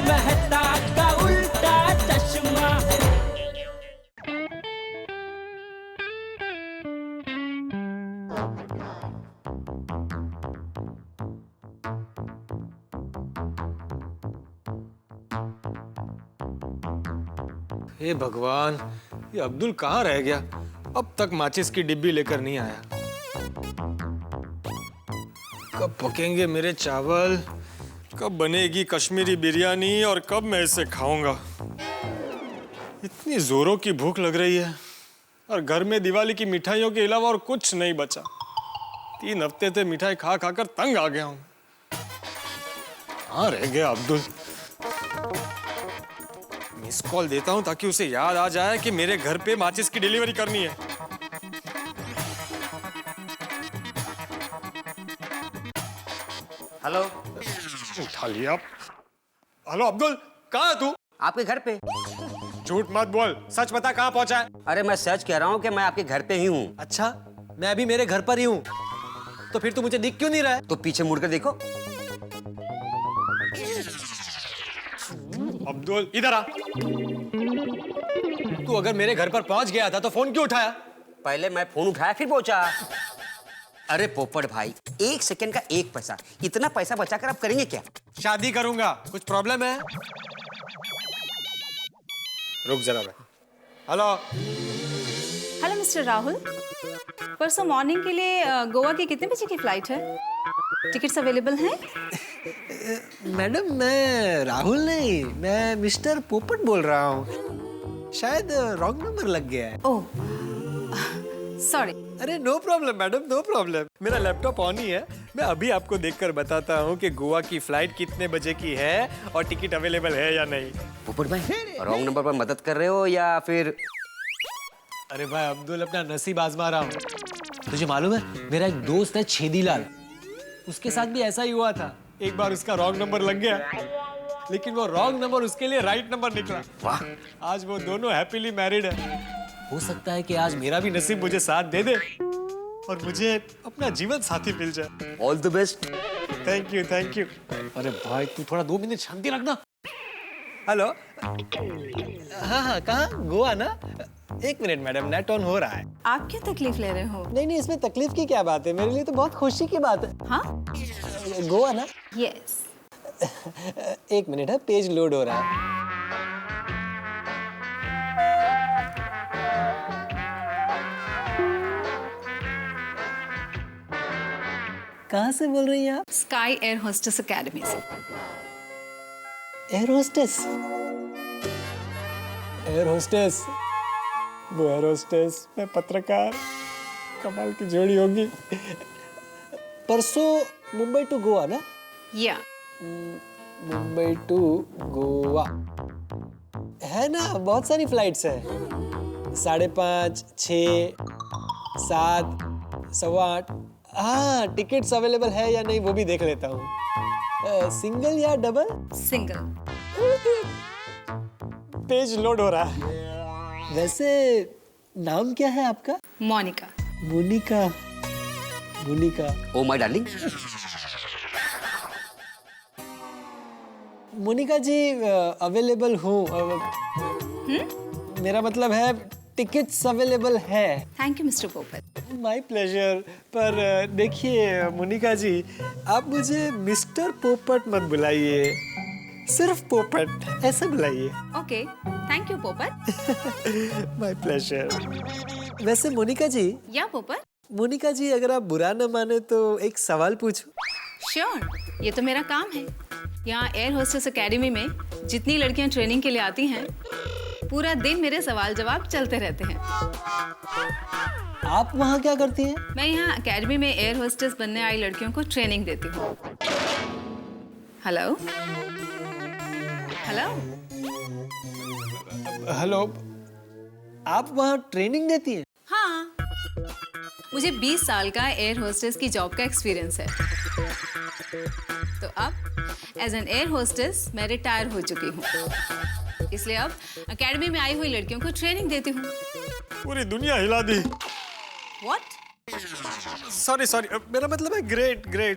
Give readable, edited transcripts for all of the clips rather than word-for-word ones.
मेहता का उल्टा चश्मा। हे भगवान, ये अब्दुल कहाँ रह गया? अब तक माचिस की डिब्बी लेकर नहीं आया। कब पकेंगे मेरे चावल? कब बनेगी कश्मीरी बिरयानी और कब मैं इसे खाऊंगा? इतनी जोरों की भूख लग रही है और घर में दिवाली की मिठाइयों के अलावा और कुछ नहीं बचा। 3 हफ्ते से मिठाई खा खाकर तंग आ गया हूं। कहाँ रह गया अब्दुल? मिस कॉल देता हूं ताकि उसे याद आ जाए कि मेरे घर पे माचिस की डिलीवरी करनी है। हेलो। उठा लिया। हेलो अब्दुल, कहाँ है तू? आपके घर पे। झूठ मत बोल, सच बता कहाँ पहुंचा है? अरे मैं सच कह रहा हूँ कि मैं आपके घर पे ही हूँ। अच्छा, मैं अभी मेरे घर पर ही हूँ, तो फिर तू मुझे दिख क्यों नहीं रहा है? तो पीछे मुड़कर देखो। अब्दुल इधर आ। तू अगर मेरे घर पर पहुंच गया था तो फोन क्यों उठाया? पहले मैं फोन उठाया फिर पहुंचा। अरे पोपट भाई, 1 सेकंड का 1 पैसा, इतना पैसा बचाकर आप करेंगे क्या? शादी करूंगा। कुछ प्रॉब्लम है? रुक जरा मैं। हेलो। हेलो मिस्टर राहुल, परसों मॉर्निंग के लिए गोवा की कितने बजे की फ्लाइट है? टिकट्स अवेलेबल हैं? मैडम, मैं राहुल नहीं, मैं मिस्टर पोपट बोल रहा हूँ। शायद रॉन्ग नंबर लग गया है। Oh, sorry. अरे no problem madam, no problem. मेरा लैपटॉप ऑन ही है। मैं अभी आपको देखकर बताता हूँ कि गोवा की फ्लाइट कितने बजे की है और टिकट अवेलेबल है या नहीं। पोपट भाई, रॉन्ग नंबर पर मदद कर रहे हो या फिर? अरे भाई अब्दुल, अपना नसीब आजमा रहा हूँ। तुझे मालूम है, मेरा एक दोस्त है छेदीलाल, उसके साथ भी ऐसा ही हुआ था। एक बार उसका रॉन्ग नंबर लग गया, लेकिन वो रॉन्ग नंबर उसके लिए राइट नंबर निकला। वाह। आज वो दोनों हैप्पीली मैरिड है। हो सकता है कि आज मेरा भी नसीब मुझे साथ दे दे और मुझे अपना जीवन साथी मिल जाए। All the best. Thank you, thank you. अरे भाई, तू थोड़ा 2 मिनट शांति रखना। हेलो। हाँ, कहाँ? गोवा ना? 1 मिनट मैडम, नेट ऑन हो रहा है। आप क्यों तकलीफ ले रहे हो? नहीं, इसमें तकलीफ की क्या बात है? मेरे लिए तो बहुत खुशी की बात है। हाँ? गोवा ना? यस। 1 मिनट है, पेज लोड हो रहा है। कहाँ से बोल रही हैं आप? स्काई एयर होस्टेस अकेडमी से। Air hostess? एयर होस्टेस, वो एयर होस्टेस, मैं पत्रकार। कमाल की जोड़ी होगी। परसों मुंबई टू गोवा ना? या। मुंबई टू गोवा है ना? बहुत सारी फ्लाइट्स हैं। 5:30, 6, 7, 8:15। हाँ, टिकट्स अवेलेबल है या नहीं वो भी देख लेता हूँ। सिंगल या डबल? सिंगल। पेज लोड हो रहा है। वैसे नाम क्या है आपका? Monika. Monika. Monika. Oh my darling. Monika ji, available हूँ। मेरा मतलब है टिकट्स अवेलेबल है। Thank you mister Popat. My pleasure. पर देखिए मोनिका जी, आप मुझे मिस्टर पोपट मत बुलाइए, सिर्फ पोपट ऐसे बुलाइए। ओके, थैंक यू पोपट। My pleasure. वैसे मोनिका जी, या पोपट? मोनिका जी, अगर आप बुरा न माने तो एक सवाल पूछूं? श्योर, ये तो मेरा काम है। यहाँ एयर होस्टेस एकेडमी में जितनी लड़कियाँ ट्रेनिंग के लिए आती हैं, पूरा दिन मेरे सवाल जवाब चलते रहते हैं। आप वहाँ क्या करती हैं? मैं यहाँ एकेडमी में एयर होस्टेस बनने आई लड़कियों को ट्रेनिंग देती हूँ। Hello hello. हेलो, आप वहाँ ट्रेनिंग देती हैं? हाँ, मुझे 20 साल का एयर होस्टेस की जॉब का एक्सपीरियंस है। तो अब एज एन एयर होस्टेस मैं रिटायर हो चुकी हूँ, इसलिए अब एकेडमी में आई हुई लड़कियों को ट्रेनिंग देती हूँ। पूरी दुनिया हिला दी। What? सॉरी, मेरा मतलब है ग्रेट, ग्रेट।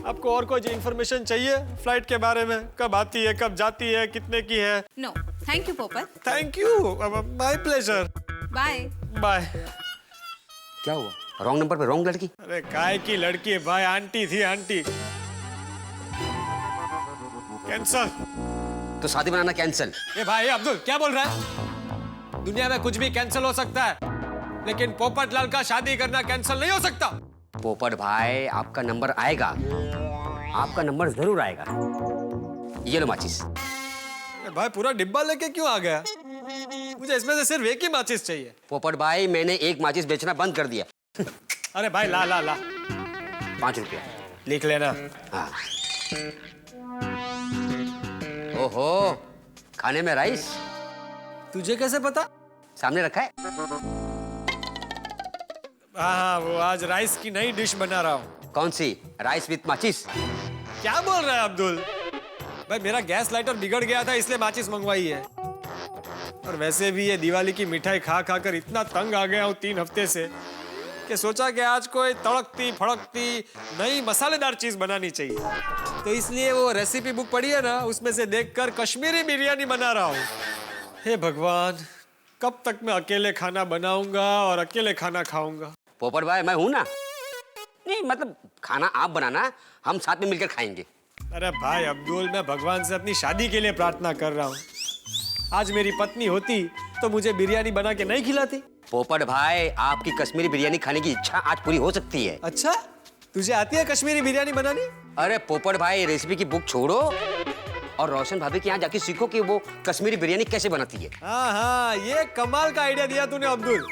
आपको और कोई इंफॉर्मेशन चाहिए फ्लाइट के बारे में? कब आती है, कब जाती है, कितने की है? No thank you Popat. Thank you, my pleasure. Bye. Bye. क्या हुआ? रॉन्ग नंबर पे रॉन्ग लड़की? अरे काय की लड़की है भाई, आंटी थी आंटी। कैंसल। तो शादी बनाना कैंसिल? ये भाई अब्दुल क्या बोल रहा है? दुनिया में कुछ भी कैंसिल हो सकता है, लेकिन पोपटलाल का शादी करना कैंसिल नहीं हो सकता। पोपट भाई आपका नंबर आएगा, आपका नंबर जरूर आएगा। ये लो माचिस। ये भाई पूरा डिब्बा लेके क्यों आ गया? मुझे इसमें से सिर्फ एक ही माचिस चाहिए। पोपट भाई मैंने एक माचिस बेचना बंद कर दिया। अरे भाई ला ला ला। 5 रुपया। लिख लेना। हाँ। ओहो, खाने में राइस? तुझे कैसे पता? सामने रखा है। हाँ, वो आज राइस की नई डिश बना रहा हूँ। कौन सी? राइस विथ माचिस? क्या बोल रहा है अब्दुल? भाई मेरा गैस लाइटर बिगड़ गया था इसलिए माचिस मंगवाई है। और वैसे भी ये दिवाली की मिठाई खा खा कर इतना तंग आ गया हूँ 3 हफ्ते से कि सोचा कि आज कोई तड़कती फड़कती नई मसालेदार चीज बनानी चाहिए। तो इसलिए वो रेसिपी बुक पढ़ी है ना, उसमें से देखकर कश्मीरी बिरयानी बना रहा हूँ। हे भगवान, कब तक मैं अकेले खाना बनाऊंगा और अकेले खाना खाऊंगा? पोपट भाई मैं हूं ना। नहीं मतलब खाना आप बनाना, हम साथ में मिलकर खाएंगे। अरे भाई अब्दुल, मैं भगवान से अपनी शादी के लिए प्रार्थना कर रहा हूँ। आज मेरी पत्नी होती तो मुझे बिरयानी बना के नहीं खिलाती। पोपट भाई आपकी कश्मीरी बिरयानी खाने की इच्छा आज पूरी हो सकती है। अच्छा, तुझे आती है कश्मीरी बिरयानी बनानी? अरे पोपट भाई रेसिपी की बुक छोड़ो और रोशन भाभी के यहाँ जाके सीखो कि वो कश्मीरी बिरयानी कैसे बनाती है। हाँ हाँ, ये कमाल का आइडिया दिया तूने अब्दुल।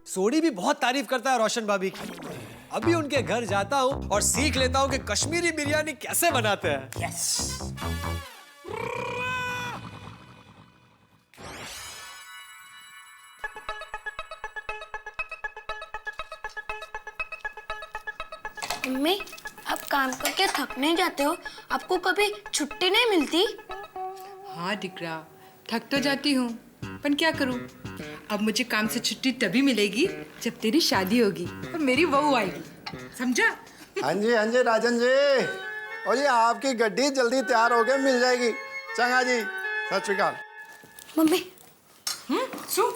सोडी भी बहुत तारीफ करता है रोशन भाभी की। अभी उनके घर जाता हूँ और सीख लेता हूँ कि कश्मीरी बिरयानी कैसे बनाते हैं। यस। मम्मी, आप काम करके थक नहीं जाते हो? आपको कभी छुट्टी नहीं मिलती? हाँ दिकरा, थक तो जाती हूँ, पर क्या करूँ? अब मुझे काम से छुट्टी तभी मिलेगी जब तेरी शादी होगी और मेरी बहू आएगी, समझा? हाँ जी राजन जी। और ये आपकी गड्डी जल्दी तैयार हो गए, मिल जाएगी। चंगा जी, सत श्री अकाल। मम्मी। सुन,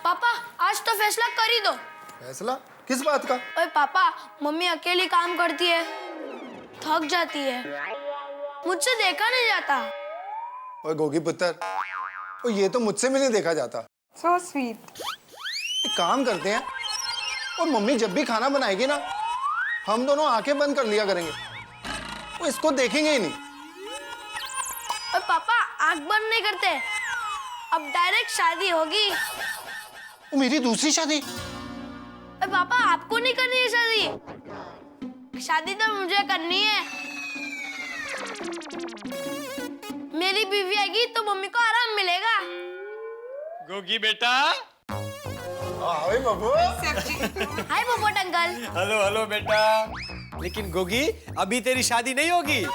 पापा, आज तो फैसला कर ही दो। फैसला किस बात का? ओए पापा, मम्मी अकेली काम करती है, थक जाती है, मुझसे देखा नहीं जाता। ओए गोगी पुत्र, ओ ये तो मुझसे भी नहीं देखा जाता। so sweet। एक काम करते हैं, और मम्मी जब भी खाना बनाएगी ना, हम दोनों आंखें बंद कर लिया करेंगे, वो इसको देखेंगे ही नहीं। ओए पापा, आंख बंद नहीं करते, अब डायरेक्ट शादी होगी। वो मेरी दूसरी शादी? ओए पापा, आपको नहीं करनी है शादी, शादी तो मुझे करनी है। मेरी बीवी आएगी तो मम्मी को आराम मिलेगा। गोगी बेटा। ओए बाबू। हाय पोपट अंकल। हेलो हेलो बेटा। लेकिन गोगी, अभी तेरी शादी नहीं होगी।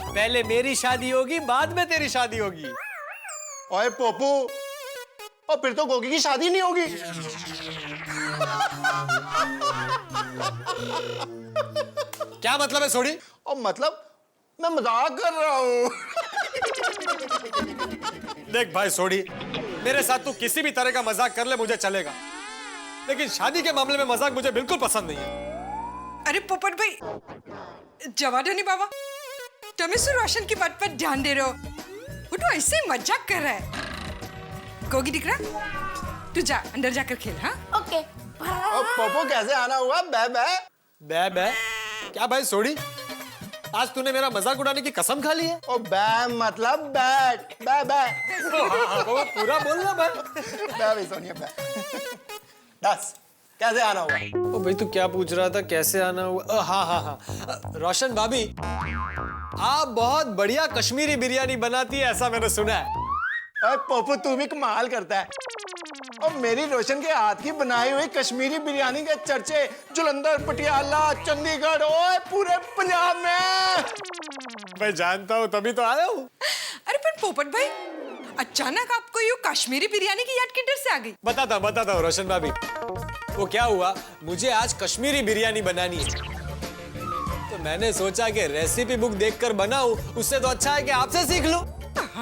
पहले मेरी शादी होगी, बाद में तेरी शादी होगी। ओए पोपू, और फिर तो गोगी की शादी नहीं होगी। क्या मतलब है सोडी? और मतलब मैं मजाक कर रहा हूँ। देख भाई सोडी, मेरे साथ तू किसी भी तरह का मजाक कर ले मुझे चलेगा, लेकिन शादी के मामले में मजाक मुझे बिल्कुल पसंद नहीं है। अरे पोपट भाई, जवानी बाबा, तुम इस रोशन की बात पर ध्यान दे रहे हो, वो तो ऐसे ही मजाक कर रहा है। गोगी दिख रहा, तू जा अंदर जाकर खेल। हाँ ओके। और पोपो कैसे आना हुआ? बै बै बे बे क्या भाई सोडी, आज तूने मेरा मजाक उड़ाने की कसम खा ली है? ओ बै मतलब बैट, बै बै। वो पूरा बोलना भाई। बै भी सोनिया बै। दस कैसे आना हुआ? ओ भाई तू क्या पूछ रहा था, कैसे आना हुआ? हाँ हाँ हाँ, रोशन भाभी, आप बहुत बढ़िया कश्मीरी बिरयानी बनाती है ऐसा मैंने सुना है। अरे पोपो तू भी कमाल करता है। और मेरी रोशन के हाथ की बनाई हुई कश्मीरी बिरयानी के चर्चे जलंधर, पटियाला, चंडीगढ़ और पूरे पंजाब में। मैं जानता हूँ तभी तो आया हूँ। अरे पर पोपट भाई, अचानक आपको यूँ कश्मीरी बिरयानी की याद किधर से आ गई? बताता हूँ रोशन भाभी। वो क्या हुआ, मुझे आज कश्मीरी बिरयानी बनानी है, तो मैंने सोचा कि रेसिपी बुक देखकर बनाऊं, उससे तो अच्छा है कि आपसे सीख लूं।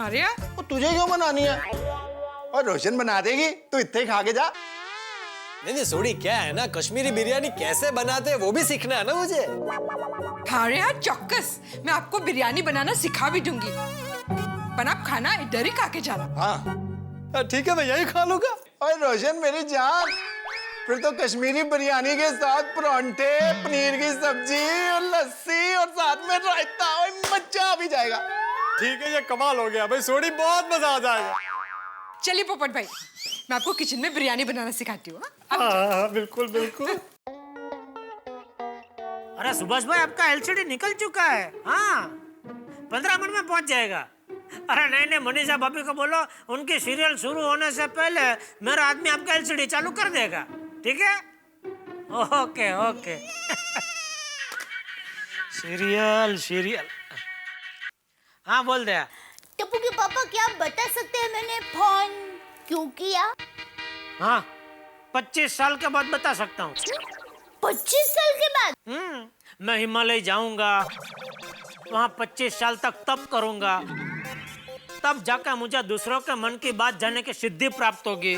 अरे वो तुझे क्यों बनानी है? और रोशन बना देगी, तू इतने खा के जा। नहीं सोडी, क्या है ना, कश्मीरी बिरयानी कैसे बनाते हैं वो भी सीखना है ना मुझे। अरे यार चौक्कस, मैं आपको बिरयानी बनाना सिखा भी दूंगी, पर आप खाना इधर ही खा के जाना। हाँ ठीक है, मैं यही खा लूंगा। और रोशन मेरी जान, फिर तो कश्मीरी बिरयानी के साथ परांठे, पनीर की सब्जी और लस्सी और साथ में रायता, और मजा भी जाएगा। ठीक है, ये कमाल हो गया भाई सोडी, बहुत मजा आ जाएगा। चलिए पोपट भाई, मैं आपको किचन में बिरयानी बनाना सिखाती हूँ। हाँ, बिल्कुल बिल्कुल। अरे सुभाष भाई, आपका एलसीडी निकल चुका है। हाँ, 15 मिनट में पहुंच जाएगा। अरे नहीं, मनीषा भाभी को बोलो, उनकी सीरियल शुरू होने से पहले मेरा आदमी आपका एलसीडी चालू कर देगा, ठीक है? Okay okay. सीरियल। हाँ बोल दे। टप्पू के पापा, क्या आप बता सकते हैं मैंने फोन क्यों किया? हाँ, 25 साल के बाद बता सकता हूँ। 25 साल के बाद? मैं हिमालय जाऊंगा, वहाँ 25 साल तक तप करूंगा, तब जाकर मुझे दूसरों के मन की बात जानने की सिद्धि प्राप्त होगी।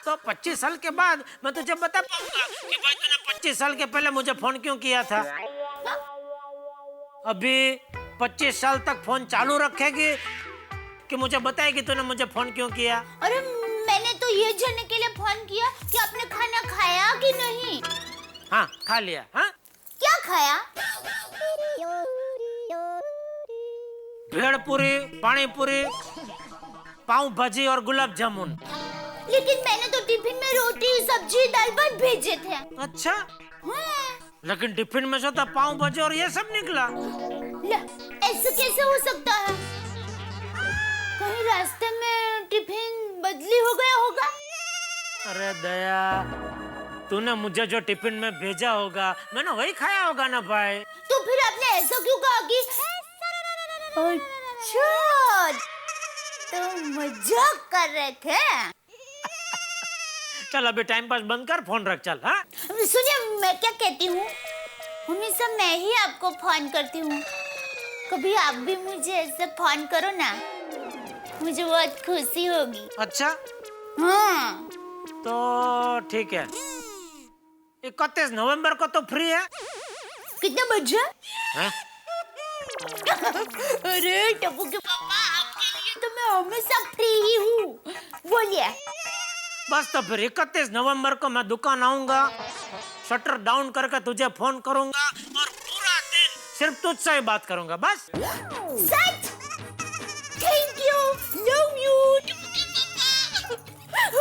तो 25 साल के बाद मैं तुझे बता पाऊंगा कि भाई तूने 25 साल के पहले मुझे फोन क्यों किया था। अभी 25 साल तक फोन चालू रखेगी कि मुझे बताएगी तूने मुझे फोन क्यों किया? अरे मैंने तो ये जानने के लिए फोन किया कि आपने खाना खाया कि नहीं। हाँ, खा लिया। हाँ, क्या खाया? भेड़ पूरी, पानी पूरी, पाव भाजी और गुलाब जामुन। लेकिन मैंने तो टिफिन में रोटी, सब्जी, दाल भात भेजे थे। अच्छा, लेकिन टिफिन में से तो पाव भाजी और ये सब निकला। ऐसा कैसे हो सकता है? कहीं रास्ते में टिफिन बदली हो गया होगा। अरे दया, तूने मुझे जो टिफिन में भेजा होगा मैंने वही खाया होगा ना भाई। तो फिर आपने ऐसा क्यों कहा कि अच्छा, तो मजाक कर रहे थे? चल अभी टाइम पास बंद कर, फोन रख, चल। हाँ, सुनिए, मैं क्या कहती हूँ, हमेशा मैं ही आपको फोन करती हूँ, कभी आप भी मुझे ऐसे फोन करो ना, मुझे बहुत खुशी होगी। अच्छा, हाँ, तो ठीक है, 31 नवंबर को तो फ्री है। कितने बजे? हाँ? अरे टप्पू के पापा, आपके लिए तो मैं हमेशा फ्री ही हूँ, बोलिए। बस तो फिर 31 नवंबर को मैं दुकान आऊंगा, शटर डाउन करके तुझे फोन करूंगा और पूरा दिन सिर्फ तुझसे ही बात करूंगा, बस। सच? Thank you, love you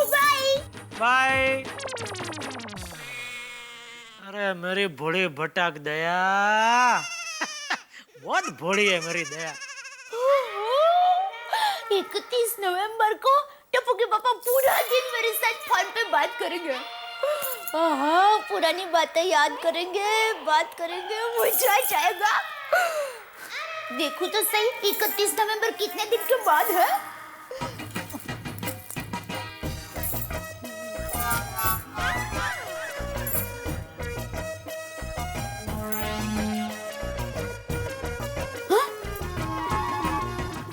bye bye. अरे मेरी बूढ़ी भटक दया, बहुत बूढ़ी है मेरी दया। 31 नवंबर को टप्पू के पापा पूरा दिन मेरे साथ फोन पे बात करेंगे। हाँ, पुरानी बातें याद करेंगे, बात करेंगे, मजा आ जाएगा। देखो तो सही, 31 नवंबर कितने दिन के बाद है? हाँ?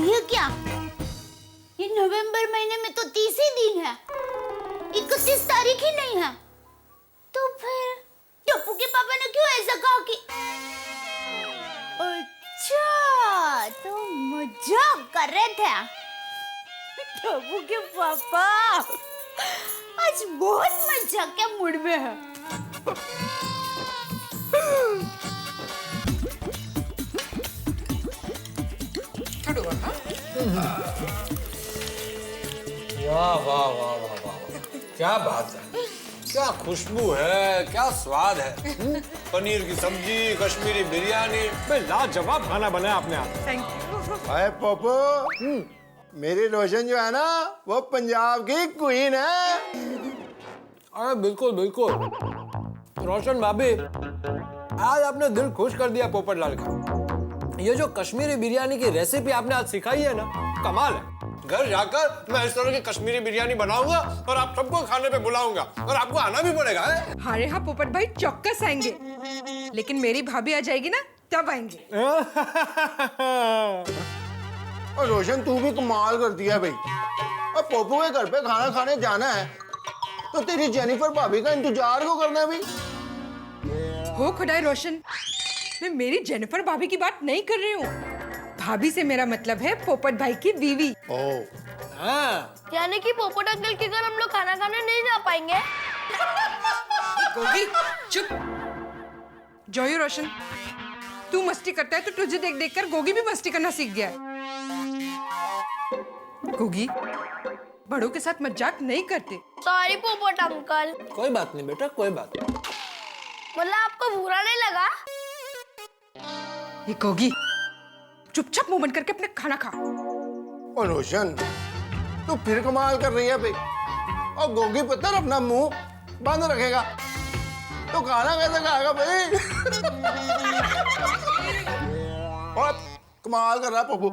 ये क्या? ये नवंबर महीने में तो 30 ही दिन है, 31 तारीख ही नहीं है। तो फिर टप्पू के पापा ने क्यों ऐसा कहा कि अच्छा, तो मजाक कर रहे थे टप्पू के पापा। आज बहुत मजाक के मूड में है। वाह वाह वाह वाह वाह, क्या बात है, क्या खुशबू है, क्या स्वाद है। पनीर की सब्जी, कश्मीरी बिरयानी, लाजवाब खाना बनाया आपने आप। Thank you. अरे पोपो, मेरी रोशन जो है ना, वो पंजाब की क्वीन है। अरे बिल्कुल बिल्कुल, रोशन भाभी, आज आपने दिल खुश कर दिया पोपटलाल का। ये जो कश्मीरी बिरयानी की रेसिपी आपने आज सिखाई है ना, कमाल है। घर जाकर मैं इस तरह की कश्मीरी बिरयानी बनाऊंगा और आप सबको खाने पे बुलाऊंगा और आपको आना भी पड़ेगा। अरे हाँ पोपट भाई चौक्कस आएंगे, लेकिन मेरी भाभी आ जाएगी ना तब आएंगे। और रोशन तू भी कमाल कर दिया भाई। और पोपू के घर पे खाना खाने जाना है तो तेरी जेनिफर भाभी का इंतजार क्यों करना है भाई? हो खुदाई रोशन, मैं मेरी जेनिफर भाभी की बात नहीं कर रही हूँ। भाभी से मेरा मतलब है पोपट भाई की बीवी। हाँ। यानी कि पोपट अंकल के घर हम लोग खाना खाने नहीं जा पाएंगे। गोगी चुप। जॉय रोशन, तू मस्ती करता है तो तुझे देख देख कर गोगी भी मस्ती करना सीख गया है। गोगी, बड़ों के साथ मजाक नहीं करते। सॉरी पोपट अंकल। कोई बात नहीं बेटा, कोई बात नहीं। मतलब आपको बुरा नहीं लगा? ये गोगी, चुपचाप मुंह बंद करके अपने खाना खा। और रोशन तू फिर कमाल कर रही है भाई। और गोगी पत्थर अपना मुंह बंद रखेगा तो खाना कैसे खाएगा भाई? और कमाल कर रहा है पप्पू।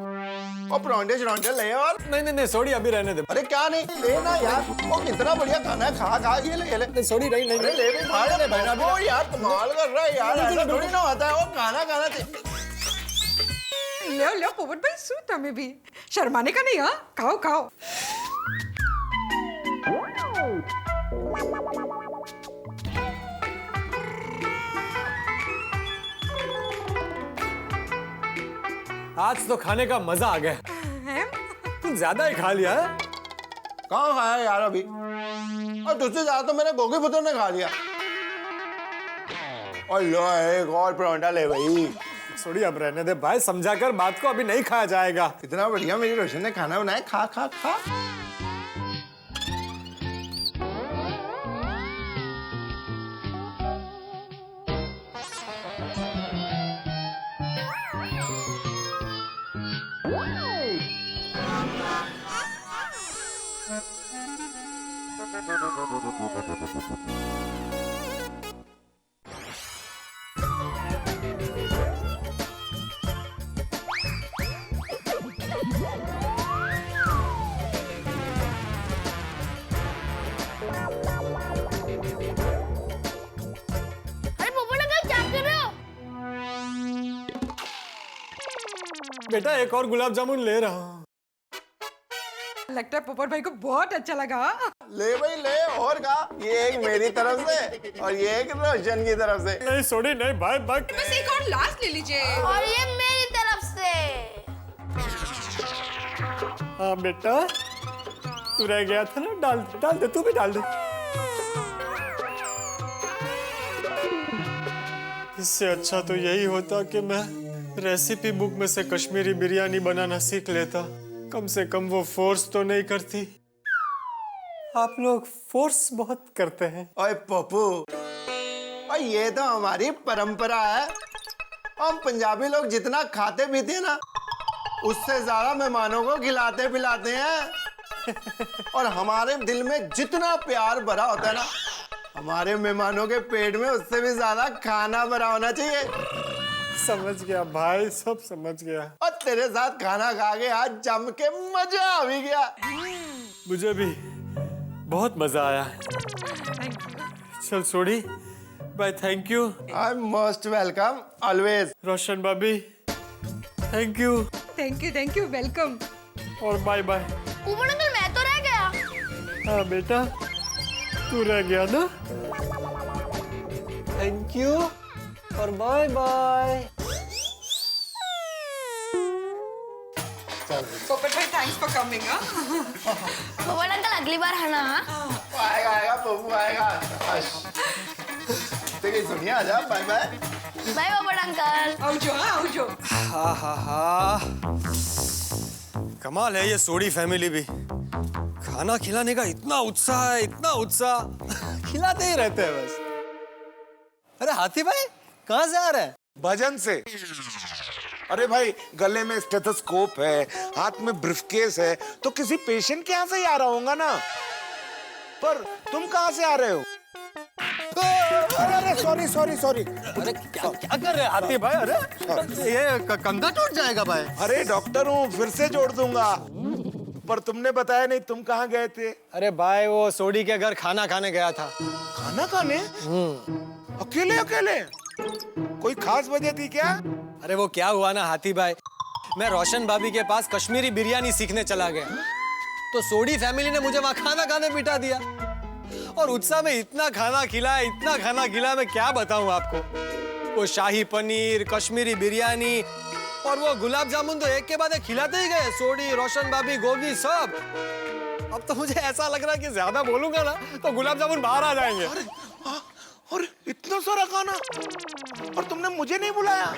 और परांठे शरांठे ले और। नहीं सोड़ी अभी रहने दे। अरे क्या नहीं लेना यार, वो कितना बढ़िया खाना है, खा खा ये ले। सोड़ी नहीं अरे ले भी खा ले भाई। वो यार कमाल कर रहा है यार, ऐसा थोड़ी ना होता है। वो खाना खाना ले पोपट भाई, सूत हमें भी शर्माने का नहीं। हाँ खाओ खाओ। आज तो खाने का मजा आ गया। तुम ज्यादा ही खा लिया है। कहाँ खाया यार अभी? और तुझसे ज्यादा तो मेरे गोगी पुत्र ने खा लिया। और लो एक और परांठा ले भाई। सोड़ी अब रहने दे भाई, समझाकर बात को अभी नहीं खाया जाएगा। इतना बढ़िया मेरी रोशन ने खाना बनाया, खा खा खा। बेटा एक और गुलाब जामुन ले रहा हूँ। लगता है पोपट भाई को बहुत अच्छा लगा। ले भाई ले, और का ये एक मेरी तरफ से और ये एक रोशन की तरफ से। नहीं सोड़ी नहीं भाई बक। बस एक और लास्ट ले लीजिए। और ये मेरी तरफ से। हाँ बेटा तू रह गया था ना, डाल दे तू भी डाल दे। इससे अच्छा तो यही होता कि मैं रेसिपी बुक में से कश्मीरी बिरयानी बनाना सीख लेता। कम से कम वो फोर्स तो नहीं करती। आप लोग फोर्स बहुत करते हैं। ओए पप्पू, और ये तो हमारी परंपरा है। हम पंजाबी लोग जितना खाते पीते हैं ना, उससे ज्यादा मेहमानों को खिलाते पिलाते हैं। और हमारे दिल में जितना प्यार भरा होता है ना, हमारे मेहमानों के पेट में उससे भी ज्यादा खाना भरा होना चाहिए। समझ गया भाई, सब समझ गया। और तेरे साथ खाना खा के आज जम के मजा आ भी गया। मुझे भी बहुत मजा आया। चल Sodhi bye, thank you. I am most welcome always. Roshan भाभी thank you. Thank you welcome. और बाय बाय। पोपट अंकल मैं तो रह गया। हाँ बेटा तू रह गया ना। थैंक यू और बाय बाय। पोपट भाई थैंक्स फॉर कमिंग। पोपट अंकल अगली बार है ना? आएगा आएगा पप्पू आएगा। ठीक है सुनिए, आजा bye bye. Bye Popat uncle. आओ जो। हाँ हाँ हाँ, कमाल है ये सोडी फैमिली भी। खाना खिलाने का इतना उत्साह है, इतना उत्साह। खिलाते ही रहते हैं बस। अरे हाथी भाई कहाँ से आ रहे हैं? भजन से। अरे भाई गले में स्टेथोस्कोप है, हाथ में ब्रीफकेस है, तो किसी पेशेंट के यहाँ से ही आ रहा होगा ना। पर तुम कहाँ से आ रहे हो? अरे सॉरी। अरे क्या कर रहे हैं हाथी भाई? अरे ये कंधा टूट जाएगा भाई। अरे डॉक्टर हूँ, फिर से जोड़ दूंगा। पर तुमने बताया नहीं तुम कहाँ गए थे। अरे भाई वो सोडी के घर खाना खाने गया था। खाना खाने? अकेले अकेले? कोई खास वजह थी क्या? अरे वो क्या हुआ ना हाथी भाई, मैं रोशन भाभी के पास कश्मीरी बिरयानी सीखने चला गया, तो सोडी फैमिली ने मुझे वहां खाना खाने बिठा दिया और उत्साह में इतना खाना खिलाया, मैं क्या बताऊं आपको। वो शाही पनीर, कश्मीरी बिरयानी और वो गुलाब जामुन तो एक के बाद एक खिलाते ही गए। सोडी, रोशन भाभी, गोगी सब। अब तो मुझे ऐसा लग रहा है कि ज्यादा बोलूंगा ना तो गुलाब जामुन बाहर आ जाएंगे। और इतना सारा खाना, और तुमने मुझे नहीं बुलाया।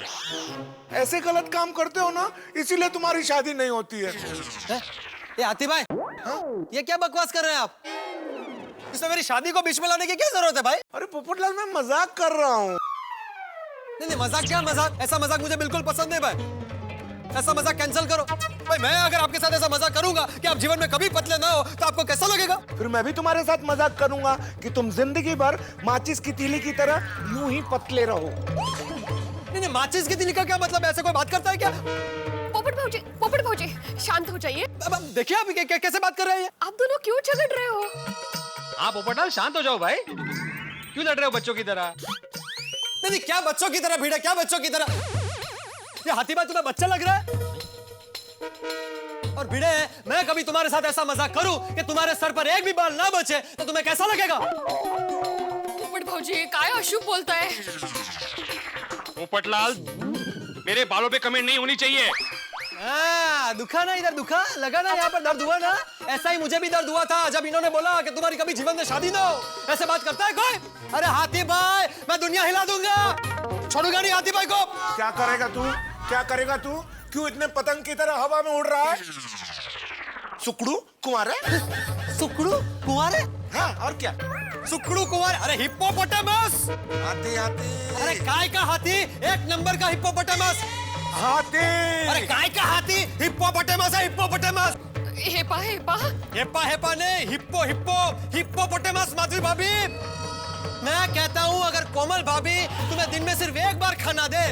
ऐसे गलत काम करते हो ना, इसीलिए तुम्हारी शादी नहीं होती है। ये हाथी भाई, ये क्या बकवास कर रहे हैं आप? इसमें मेरी शादी को बीच में लाने की क्या जरूरत है भाई? अरे पोपटलाल, मैं मजाक कर रहा हूँ। नहीं, मजाक क्या मजाक? ऐसा मजाक मुझे बिल्कुल पसंद नहीं भाई। ऐसा मजाक कैंसिल करो भाई। मैं अगर आपके साथ ऐसा मजाक करूंगा कि आप जीवन में कभी पतले ना हो तो आपको कैसा लगेगा? फिर मैं भी तुम्हारे साथ मजाक करूंगा कि तुम जिंदगी भर माचिस की तीली की तरह यूं ही पतले रहो। नहीं, माचिस की तीली का क्या मतलब? ऐसे कोई बात करता है क्या? पोपट भाऊजी, शांत हो जाइए। अब देखिए आप कैसे बात कर रहे हैं। आप दोनों क्यों झगड़ रहे हो? हाँ पोपटलाल, शांत हो जाओ भाई। क्यों लड़ रहे हो बच्चों की तरह? नहीं, क्या बच्चों की तरह भीड़? क्या बच्चों की तरह? ये हाथी भाई तुम्हें बच्चा लग रहा है? और भिड़े, मैं कभी तुम्हारे साथ ऐसा मजाक करूं कि तुम्हारे सर पर एक भी बाल ना बचे तो तुम्हें कैसा लगेगा? पोपट भाऊजी, काय अशुभ बोलता है। पोपटलाल, मेरे बालों पे कमेंट नहीं होनी चाहिए। दुखा ना, इधर दुखा लगा ना, यहाँ पर दर्द हुआ ना। ऐसा ही मुझे भी दर्द हुआ था जब इन्होंने बोला कि तुम्हारी कभी जीवन में शादी ना हो। ऐसे बात करता है कोई? अरे हाथी भाई, मैं दुनिया हिला दूंगा, छोड़ूंगा नहीं हाथी भाई को। क्या करेगा तू? क्या करेगा तू? क्यों इतने पतंग की तरह हवा में उड़ रहा है? सुकड़ू कुंवारे? सुकड़ू कुंवारे? हाँ, और क्या? सुकड़ू कुंवारे? अरे हिप्पोपोटामस। हाथी हाथी। अरे काय का हाथी? एक नंबर का हिप्पोपोटामस। हाथी। अरे काय का हाथी? हिप्पोपोटामस है, हिप्पोपोटामस। हेपा नहीं, हिप्पोपोटामस। माधुरी भाभी, मैं कहता हूँ अगर कोमल भाभी तुम्हें दिन में सिर्फ एक बार खाना दे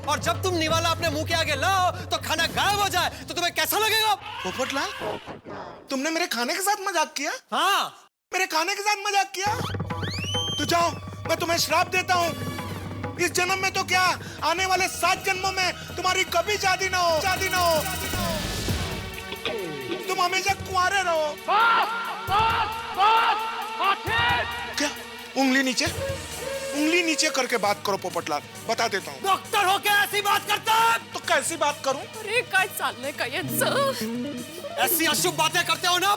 और जब तुम निवाला अपने मुंह के आगे लाओ तो खाना गायब हो जाए तो तुम्हें कैसा लगेगा? पोपटलाल, तुमने मेरे खाने के साथ मजाक किया? हाँ, मेरे खाने के साथ मजाक किया? तो जाओ, मैं तुम्हें श्राप देता हूँ। इस जन्म में तो क्या, आने वाले 7 जन्मों में तुम्हारी कभी शादी ना हो। तुम हमेशा कुंवारे रहो। क्या? उंगली नीचे करके बात करो पोपटलाल, बता देता हूँ। डॉक्टर हो क्या ऐसी बात करता है? तो कैसी बात करूं? अरे काय चाललंय काय यांचं? ऐसी अशुभ बातें करते हो ना?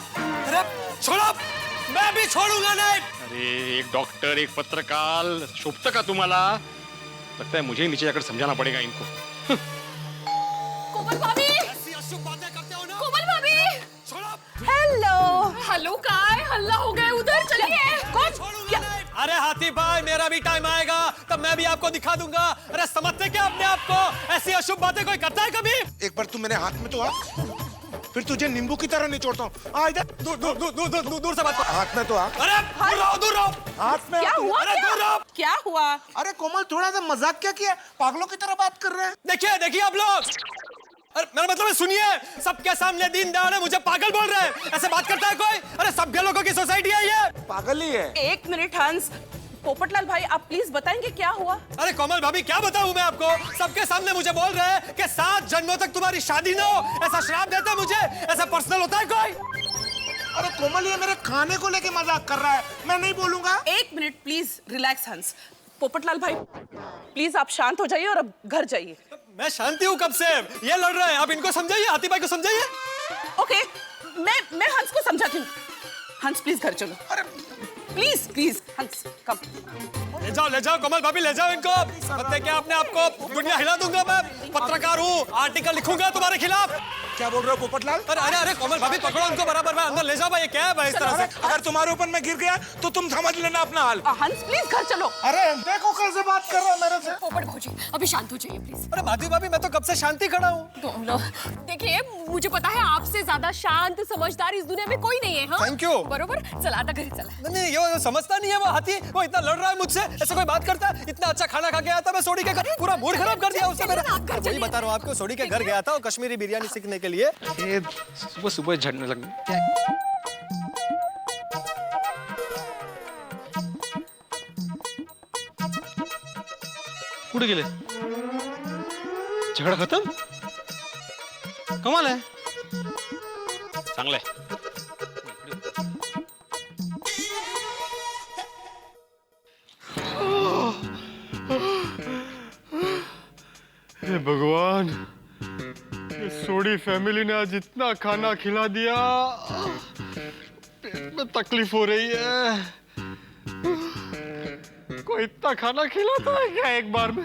अरे छोड़ो, मैं भी छोड़ूंगा नहीं। अरे एक डॉक्टर, एक पत्रकार, शोभतं का तुम्हाला? लगता है मुझे नीचे जाकर समझाना पड़ेगा इनको। कोमल भाभी, ऐसी अशुभ बातें करते हो ना? कोमल भाभी, छोड़ो। हेलो काय हल्ला हो गया उधर, चलिए। कौन? अरे हाथी भाई, मेरा भी टाइम आएगा तब मैं भी आपको दिखा दूंगा। अरे समझते क्या अपने आप को? ऐसी अशुभ बातें कोई करता है कभी? एक बार तू मेरे हाथ में तो आ, फिर तुझे नींबू की तरह निचोड़ता हूँ। आ इधर। दूर से बात कर। हाथ में तो आ। अरे दूर रहो। हाथ में क्या हुआ? अरे दूर रहो। क्या हुआ? अरे कोमल, थोड़ा सा मजाक क्या किया? पागलों की तरह बात कर रहे हैं। देखिए आप लोग, अरे मेरा मतलब है, सुनिए, सबके सामने दीन दयाल है, मुझे पागल बोल रहे हैं। ऐसे बात करता है कोई? अरे सभ्य लोगों की सोसाइटी है ये। पागल ही है। एक मिनट हंस, पोपटलाल भाई आप प्लीज बताएंगे क्या हुआ? अरे कोमल भाभी, क्या बताऊं मैं आपको? सबके सामने मुझे बोल रहे हैं कि 7 जन्मों तक तुम्हारी शादी ना हो। ऐसा श्राप देता है मुझे। ऐसा पर्सनल होता है कोई? अरे कोमल, ये मेरे खाने को लेके मजाक कर रहा है, मैं नहीं बोलूंगा। एक मिनट प्लीज रिलैक्स हंस। पोपटलाल भाई प्लीज आप शांत हो जाइए और अब घर जाइए। मैं शांति हूँ कब से? ये लड़ रहे हैं, आप इनको समझाइए, हाथी भाई को समझाइए। ओके, मैं हंस को समझाती हूँ। हंस प्लीज घर चलो। अरे प्लीज हंस कम। ले जाओ कोमल भाभी, ले जाओ इनको। पता है क्या, अपने आपको दुनिया हिला दूंगा। मैं पत्रकार हूँ, आर्टिकल लिखूंगा तुम्हारे खिलाफ। क्या बोल रहे हो पोपटलाल? अरे कोमल भाभी, पकड़ो उनको बराबर। मैं अंदर ले जाओ भाई। क्या है भाई इस तरह से? अगर तुम्हारे ऊपर मैं गिर गया तो तुम समझ लेना अपना हाल। हंस प्लीज घर चलो। अरे देखो कैसे बात कर रहा है मेरे से। पोपट भाऊजी, अभी शांत हो जाइए प्लीज। अरे माधवी भाभी, मैं तो कब से शांति खड़ा हूँ। देखिए, मुझे पता है आपसे ज्यादा शांत समझदार इस दुनिया में कोई नहीं है। हाँ? Thank you। बरोबर, चला आता घरी चला। नहीं, ये समझता नहीं है वो हाथी। वो इतना लड़ रहा है मुझसे, ऐसे कोई बात करता है? इतना अच्छा खाना खा के आया था मैं सोडी के घर, पूरा मूड खराब कर दिया उसने मेरा। वही बता रहा हूँ आपको, सोडी के घर गया था और कश्मीरी बिरयानी सीखने के लिए। लिए ये सुबह सुबह झड़ने लग गई। कुठे गेले? झगडा खतम? कमाल आहे. चांगलं आहे. हे भगवान, ये सोडी फैमिली ने आज इतना खाना खिला दिया, पेट में तकलीफ हो रही है. कोई इतना खाना खिलाता है क्या एक बार में?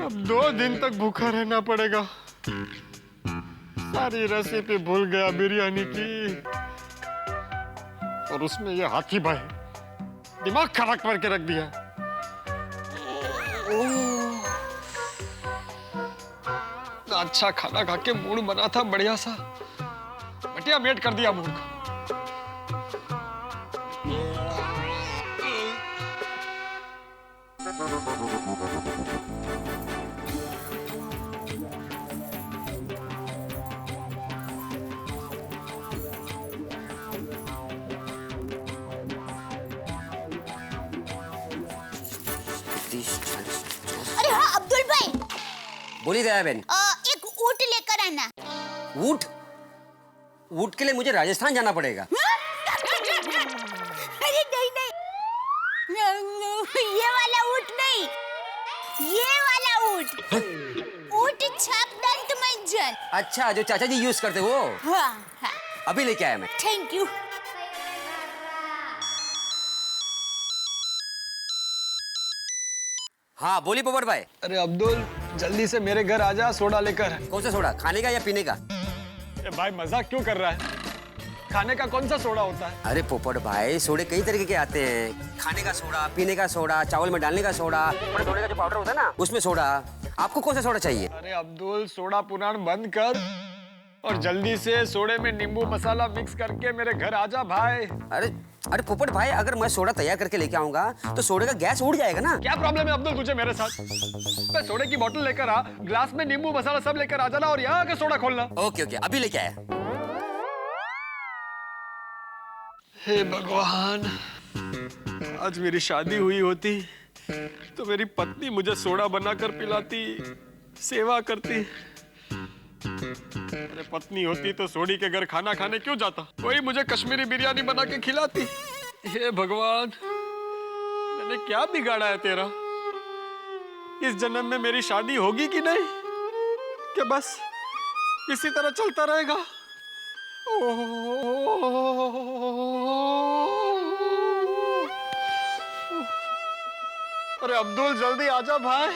अब 2 दिन तक भूखा रहना पड़ेगा. सारी रेसिपी भूल गया बिरयानी की, और उसमें ये हाथी भाई दिमाग खराब करके रख दिया. अच्छा खाना खा के मूड बना था बढ़िया सा, बटिया मेट कर दिया मूड का. अरे हाँ अब्दुल भाई, बोली दया बहन. एक ऊँट लेकर आना. ऊँट? ऊँट के लिए मुझे राजस्थान जाना पड़ेगा. अरे नहीं नहीं, ये वाला ऊँट नहीं, ये वाला ऊँट. ऊँट छाप दंत मंजन. अच्छा, जो चाचा जी यूज करते वो. हाँ हाँ. अभी लेके आया मैं. Thank you. हाँ बोली पोपट भाई. अरे अब्दुल, जल्दी से मेरे घर आजा सोडा लेकर. कौन सा सोडा, खाने का या पीने का? भाई मजाक क्यों कर रहा है? खाने का कौन सा सोडा होता है? अरे पोपट भाई, सोडे कई तरीके के आते हैं. खाने का सोडा, पीने का सोडा, चावल में डालने का सोडा, सोडे का जो पाउडर होता है ना उसमें सोडा. आपको कौन सा सोडा चाहिए? अरे अब्दुल, सोडा पुराण बंद कर और जल्दी से सोडे में नींबू मसाला मिक्स करके मेरे घर आजा भाई. अरे पोपट भाई, अगर मैं सोडा तैयार करके लेके आऊंगा तो सोडे का गैस उड़ जाएगा ना. क्या प्रॉब्लम है अब्दुल तुझे मेरे साथ? मैं सोडे की बोतल लेकर आ, ग्लास में नींबू मसाला सब लेकर आ जाना और यहाँ आके सोडा खोलना. ओके ओके, अभी लेके आया. हे भगवान, आज मेरी शादी हुई होती तो मेरी पत्नी मुझे सोडा बनाकर पिलाती, सेवा करती. अरे पत्नी होती तो सोडी के घर खाना खाने क्यों जाता? कोई मुझे कश्मीरी बिरयानी बना के खिलाती. हे भगवान, मैंने क्या बिगाड़ा है तेरा? इस जन्म में मेरी शादी होगी कि नहीं, कि बस इसी तरह चलता रहेगा? अरे अब्दुल, जल्दी आजा भाई.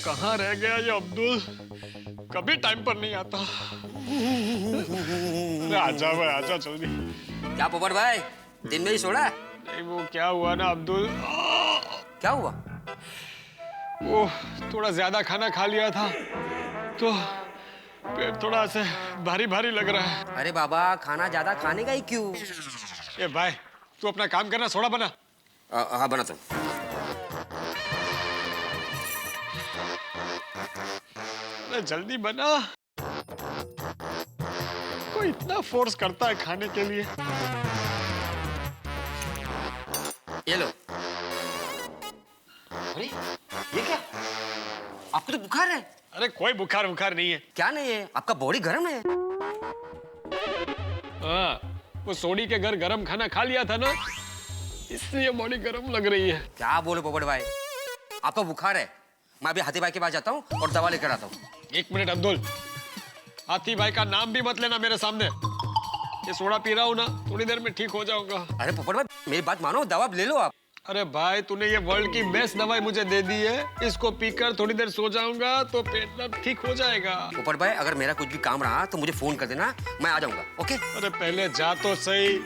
कहाँ रह गया ये अब्दुल? कभी टाइम पर नहीं आता. अरे आजा भाई, आजा जल्दी. क्या पोपट भाई, दिन में ही सोडा? नहीं, वो क्या हुआ ना अब्दुल. क्या हुआ? वो थोड़ा ज्यादा खाना खा लिया था तो पेट थोड़ा से भारी भारी लग रहा है. अरे बाबा, खाना ज्यादा खाने का ही क्यों? ए भाई, तू अपना काम करना, सोडा बना. हाँ बनाता हूँ. जल्दी बना. कोई इतना फोर्स करता है खाने के लिए. ये लो. अरे ये क्या, आपको तो बुखार है. अरे कोई बुखार नहीं है. क्या नहीं है? आपका बॉडी गर्म है. हाँ, वो सोडी के घर गरम खाना खा लिया था ना, इसलिए बॉडी गरम लग रही है. क्या बोलो पोपट भाई, आपको बुखार है. मैं अभी हाथी भाई के पास जाता हूँ और दवा लेकर आता हूँ. 1 मिनट अब्दुल, हाथी भाई का नाम भी मत लेना मेरे सामने. ये सोडा पी रहा हूँ ना, थोड़ी देर में ठीक हो जाऊंगा. अरे पोपट भाई, मेरी बात मानो, दवा ले लो आप. अरे भाई, तूने ये वर्ल्ड की बेस्ट दवाई मुझे दे दी है. इसको पीकर थोड़ी देर सो जाऊंगा तो पेट दर्द ठीक हो जाएगा. पोपट भाई, अगर मेरा कुछ भी काम रहा तो मुझे फोन कर देना, मैं आ जाऊंगा. ओके? अरे पहले जा तो सही.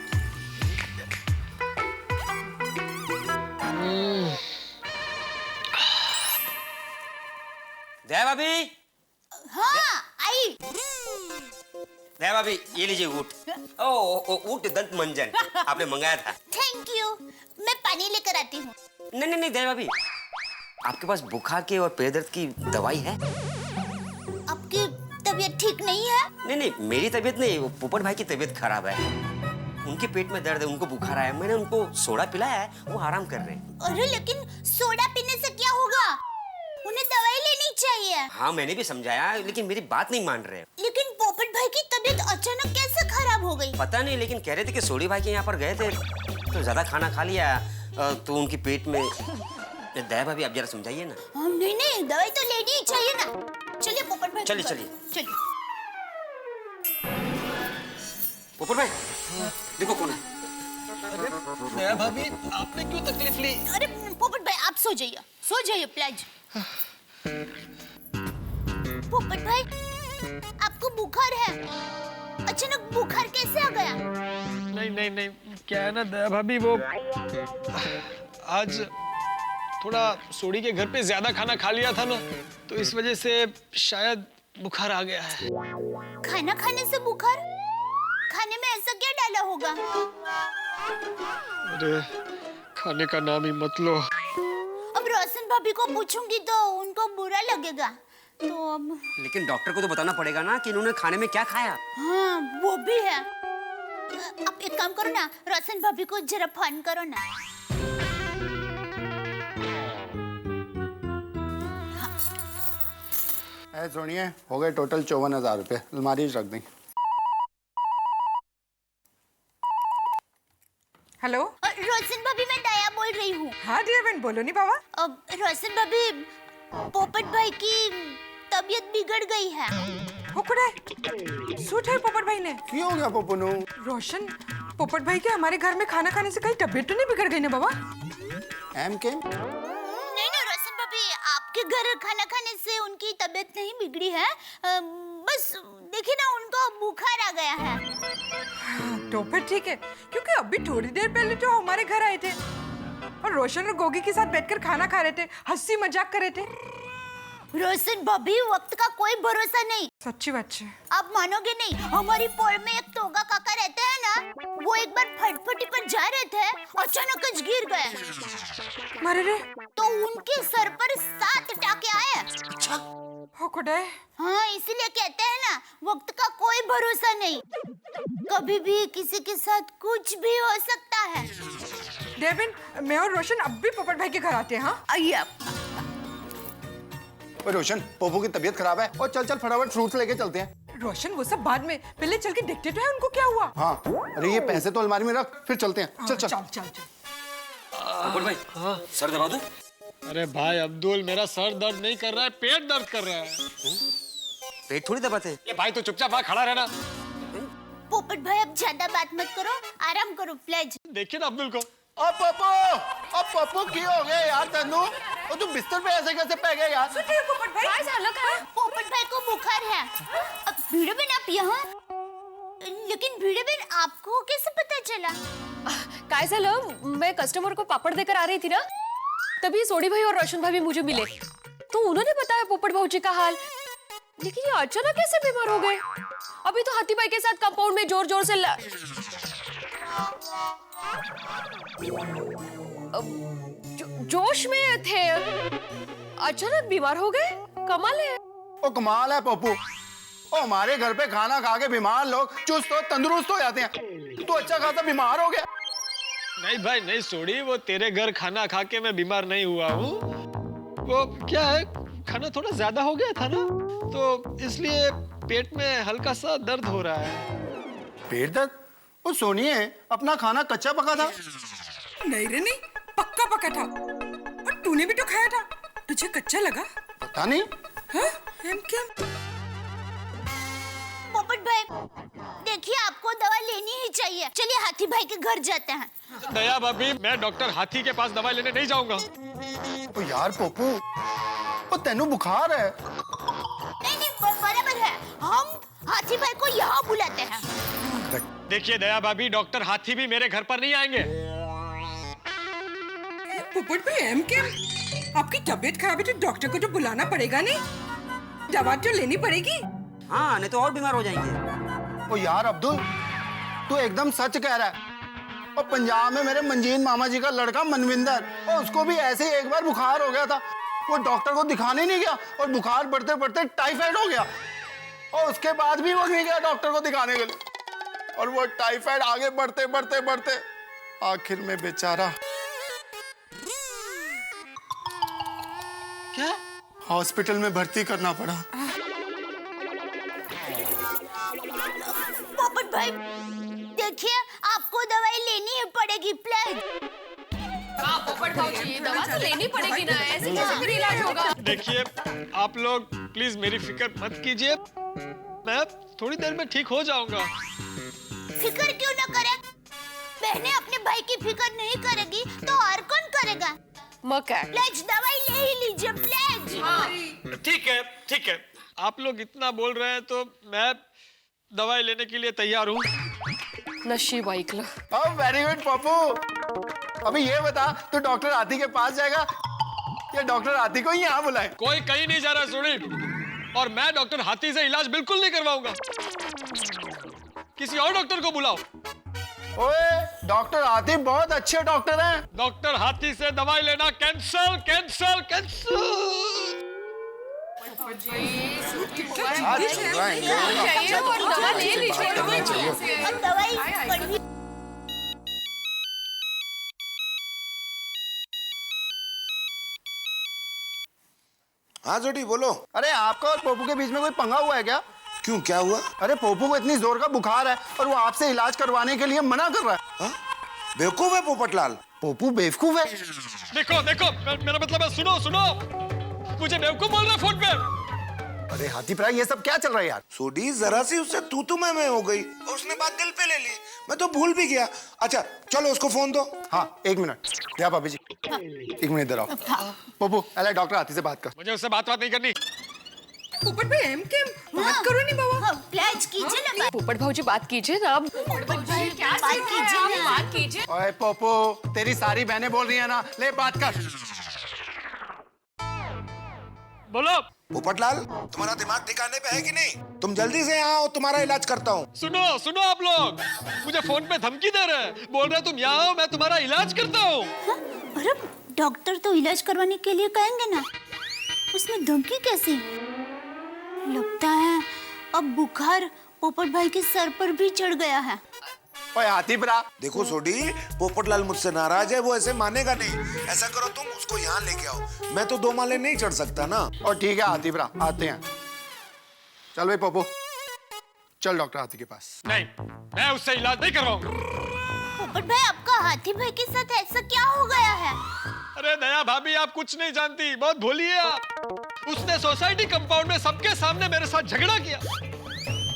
दया भाभी. हाँ आई. दया भाभी, ये लीजिए ऊँट. ऊँट दंत मंजन आपने मंगाया था. Thank you. मैं पानी लेकर आती हूँ. नहीं दया भाभी, आपके पास बुखार के और पेट दर्द की दवाई है? तबीयत ठीक नहीं है? नहीं नहीं, मेरी तबीयत नहीं, वो पोपट भाई की तबीयत खराब है। उनके पेट में दर्द है, उनको बुखार आया, मैंने उनको सोडा पिलाया है, वो आराम कर रहे हैं। अरे लेकिन सोडा पीने से क्या होगा? उन्हें दवाई लेनी चाहिए। हाँ मैंने भी समझाया, लेकिन मेरी बात नहीं मान रहे। लेकिन पोपट भाई की तबीयत अचानक कैसे खराब हो गई? पता नहीं, लेकिन कह रहे थे कि सोडी भाई के यहाँ पर गए थे तो ज्यादा खाना खा लिया तो उनके पेट में। दया भाभी आप जरा समझाइए ना। नहीं नहीं, दवाई तो लेनी ही चाहिए ना। चलिए पोपट भाई, चलिए चलिए चलिए। पोपट भाई देखो कौन है। दया भाभी आपने क्यों तकलीफ ली? अरे पोपट भाई आप सो जाइए प्लीज। पोपट भाई आपको बुखार है, अचानक बुखार कैसे आ गया? नहीं नहीं नहीं, क्या है ना दया भाभी, वो आज थोड़ा सोडी के घर पे ज्यादा खाना खा लिया था ना, तो इस वजह से शायद बुखार आ गया है। खाना खाने से बुखार? खाने में ऐसा क्या डाला होगा? अरे खाने का नाम ही मत लो। अब रोशन भाभी को पूछूंगी तो उनको बुरा लगेगा, तो अब। लेकिन डॉक्टर को तो बताना पड़ेगा ना कि इन्होंने खाने में क्या खाया। हाँ वो भी है। आप एक काम करो ना, रोशन भाभी को जरा फोन करो ना। सुनिए, हो गए टोटल 54,000 रुपए, अलमारी रख दें। हेलो रोशन भाभी, मैं दया बोल रही हूँ। हाँ डियर बहन, बोलो नहीं बाबा। अब रोशन भाभी, पोपट भाई की तबीयत बिगड़ गई है। सूट है पोपट भाई ने। क्यों हो गया पोपनू? रोशन, पोपट भाई के हमारे घर में खाना खाने से कहीं तबीयत तो नहीं बिगड़ गई ना बाबा? एम के? नहीं ना रोशन भाभी, आपके घर खाना खाने से उनकी तबीयत नहीं बिगड़ी है। बस देखिए ना, उनको बुखार आ गया है। तो फिर ठीक है, क्योंकि अभी थोड़ी देर पहले तो हमारे घर आए थे और रोशन और गोगी के साथ बैठकर खाना खा रहे थे, हंसी मजाक कर रहे थे। रोशन भाभी, वक्त का कोई भरोसा नहीं। सच्ची बात है। आप मानोगे नहीं, हमारी पोड़ में एक तोगा काका रहते हैं ना, वो एक बार फटफटी पर जा रहे थे, अचानक गिर गए। मरे रे? तो उनके सर पर 7 टाके आए। हाँ, इसीलिए कहते हैं ना, वक्त का कोई भरोसा नहीं, कभी भी किसी के साथ कुछ भी हो सकता है। डेविन, मैं और रोशन अब भी पोपट भाई के घर आते हैं। हाँ आइए आप। रोशन, पोपो की तबीयत खराब है और चल चल फटाफट फ्रूट्स लेके चलते हैं। रोशन वो सब बाद में, पहले चल के देखते तो है उनको क्या हुआ। हाँ, अरे ये पैसे तो अलमारी में रख, फिर चलते हैं। चल चल चल चल चल। पोपट भाई, सर दबा दो। अरे भाई अब्दुल, मेरा सर दर्द नहीं कर रहा है, पेट दर्द कर रहा है। पेट थोड़ी दबाते। ये भाई तो चुपचाप वहाँ खड़ा रहना। पोपट भाई अब ज्यादा बात मत करो, आराम करो प्लीज। देखिए ना अब्दुल को। अब पप्पू की हो गया यार तन्नू, और तू बिस्तर पे ऐसे कैसे पै गया यार? पोपट भाई, पोपट भाई को बुखार है। अब भीड़े बहन आप यहाँ, लेकिन भीड़े बहन आपको कैसे पता चला? काय झालं, मैं कस्टमर को पापड़ देकर आ रही थी ना, तभी सोडी भाई और रोशन भाभी मुझे मिले, तो उन्होंने बताया पोपट भाऊजी का हाल। लेकिन ये अचानक कैसे बीमार हो गए? अभी तो हाथी भाई के साथ कंपाउंड में जोर जोर से जोश में थे, अचानक बीमार हो गए। कमाल है। ओ कमाल है पप्पू, ओ हमारे घर पे खाना खा के बीमार लोग चुस्त और तंदुरुस्त हो जाते हैं, तू अच्छा खासा बीमार हो गया। नहीं भाई नहीं सोडी, वो तेरे घर खाना खा के मैं बीमार नहीं हुआ हूँ। वो क्या है, खाना थोड़ा ज्यादा हो गया था ना, तो इसलिए पेट में हल्का सा दर्द हो रहा है। पेट दर्द? वो सोनिए, अपना खाना कच्चा पका था। नहीं रे नहीं, पक्का पका था, और तूने भी तो खाया था, तुझे कच्चा लगा? पता नहीं। हाँ? क्या? पोपट भाई, देखिए आपको दवा लेनी ही चाहिए, चलिए हाथी भाई के घर जाते हैं। दया भाभी, मैं डॉक्टर हाथी के पास दवाई लेने नहीं जाऊंगा। ओ यार पप्पू, ओ तेनू बुखार है। नहीं बराबर है, हम हाथी भाई को यहाँ बुलाते हैं। देखिए दया भाभी, डॉक्टर हाथी भी मेरे घर पर नहीं आएंगे। पोपट भाई एम के, आपकी तबीयत खराब है तो डॉक्टर को तो बुलाना पड़ेगा नहीं, दवा तो लेनी पड़ेगी। हाँ, नहीं तो और बीमार हो जाएंगे। ओ यार अब्दुल, तू एकदम सच कह रहा है। और पंजाब में मेरे मंजीन मामा जी का लड़का मनविंदर, और उसको भी ऐसे ही एक बार बुखार हो गया था, वो डॉक्टर को दिखाने नहीं गया और बुखार बढ़ते बढ़ते टाइफाइड हो गया। और उसके बाद भी वो नहीं गया डॉक्टर को दिखाने के लिए, और वो टाइफाइड आगे बढ़ते बढ़ते बढ़ते आखिर में बेचारा क्या हॉस्पिटल में भर्ती करना पड़ा। पोपट भाई देखिए, आपको दवाई लेनी ही पड़ेगी प्लीज। पोपट भाजी, ये दवा तो लेनी पड़ेगी ना, ऐसे कैसे फिर इलाज होगा? देखिए आप लोग प्लीज मेरी फिक्र मत कीजिए, मैं थोड़ी देर में ठीक हो जाऊंगा। फिक्र क्यों ना करे? बहनें अपने भाई की फिक्र नहीं करेगी तो और कौन करेगा? मक्का प्लीज दवाई ले ही लीजिए प्लीज। ठीक है, आप लोग इतना बोल रहे हैं तो मैं दवाई लेने के लिए तैयार हूँ। नशीब ऐकलं. Very good Pappu. अभी ये बता, तू डॉक्टर आती के पास जाएगा या डॉक्टर आती को ही यहाँ बुलाए? कोई कहीं नहीं जा रहा सोनी, और मैं डॉक्टर हाथी से इलाज बिल्कुल नहीं करवाऊंगा। किसी और डॉक्टर को बुलाओ। ओए, डॉक्टर हाथी बहुत अच्छे डॉक्टर हैं। डॉक्टर हाथी से दवाई लेना कैंसल कैंसल कैंसल। चाहिए और दवा ले लीजिए। दवाई कड़वी। हाँ जोटी बोलो। अरे आपका और पोपू के बीच में कोई पंगा हुआ है क्या? क्यों, क्या हुआ? अरे पोपू को इतनी जोर का बुखार है और वो आपसे इलाज करवाने के लिए मना कर रहा है। हाँ? बेवकूफ है पोपटलाल। पोपू बेवकूफ है? देखो देखो, मेरा मतलब है, सुनो सुनो, मुझे बेवकूफ बोल रहा है फोन पे। अरे हाथी प्राय, ये सब क्या चल रहा है यार? सोडी जरा सी उससे तू मैं हो गई और उसने बात दिल पे ले ली, मैं तो भूल भी गया। अच्छा चलो उसको फोन दो। हाँ 1 मिनट, क्या भाभी जी? 1 मिनट इधर आओ। पोपू अरे डॉक्टर हाथी से बात कर। मुझे उससे बात नहीं करनी। पोपट भाई एम के बात करो नहीं बाबा। प्लीज कीजिए ना। पोपट भाजी बात कीजिए ना। पोपट भाई क्या बात कीजिए ना। बात कीजिए। ओए पोपू, तेरी सारी बहनें बोल रही है ना, ले बात कर। बोलो। पोपटलाल, तुम्हारा दिमाग ठिकाने पे है कि नहीं? तुम जल्दी से यहाँ आओ, तुम्हारा इलाज करता हूँ। सुनो सुनो, आप लोग मुझे फोन पे धमकी दे रहे हैं, बोल रहे तुम यहाँ आओ, मैं तुम्हारा इलाज करता हूँ। अरे डॉक्टर तो इलाज करवाने के लिए कहेंगे ना, उसमें धमकी कैसी? लगता है अब बुखार पोपट भाई के सर पर भी चढ़ गया है। ओए हाथी प्रा, देखो सोडी, पोपटलाल मुझसे नाराज है, वो ऐसे मानेगा नहीं। ऐसा करो तुम उसको यहाँ लेके आओ, मैं तो 2 माले नहीं चढ़ सकता ना। और ठीक है हाथी प्रा, आते हैं। चल भाई पोपू, चल डॉक्टर हाथी के पास। नहीं, मैं उससे इलाज नहीं करवाऊंगा। पोपट भाई, आपका हाथी भाई के साथ ऐसा क्या हो गया है? अरे दया भाभी, आप कुछ नहीं जानती, बहुत भोली है आप। उसने सोसाइटी कंपाउंड में सबके सामने मेरे साथ झगड़ा किया।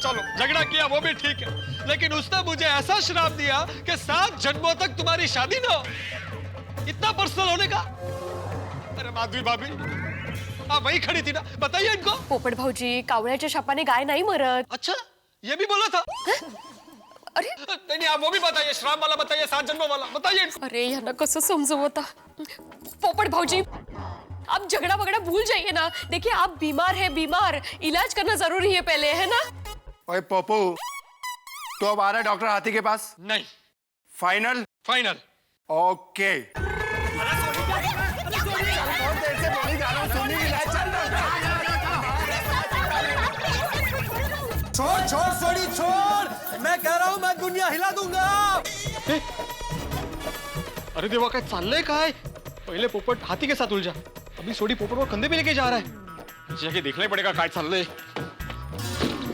चलो झगड़ा किया वो भी ठीक है, लेकिन उसने मुझे ऐसा श्राप दिया कि 7 जन्मों तक तुम्हारी शादी ना हो। इतना पर्सनल होने का। अरे माधवी भाभी, आप वही खड़ी थी ना, बताइए इनको। पोपट भाऊजी, कावळ्याच्या शापाने गाय नाही मरत. अच्छा, ये भी बोला था? अरे नहीं, आप वो भी बताइए, श्राप वाला बताइए, 7 जन्मों वाला बताइए। अरे यांना कसं समजवू आता? पोपट भाऊजी, आप झगड़ा वगड़ा भूल जाइए ना। देखिए आप बीमार है, बीमार, इलाज करना जरूरी है पहले, है ना? ओए पोपू, तो अब आ रहा है डॉक्टर हाथी के पास? नहीं। फाइनल? फाइनल। ओके। छोड़ छोड़ सोडी छोड़, मैं कह रहा हूँ मैं दुनिया हिला दूंगा। अरे देवा, काय चाललंय काय? पहले पोपट हाथी के साथ उलझा, अभी सोडी पोपट को कंधे पे लेके जा रहा है। मुझे देखना ही पड़ेगा काय चाललंय।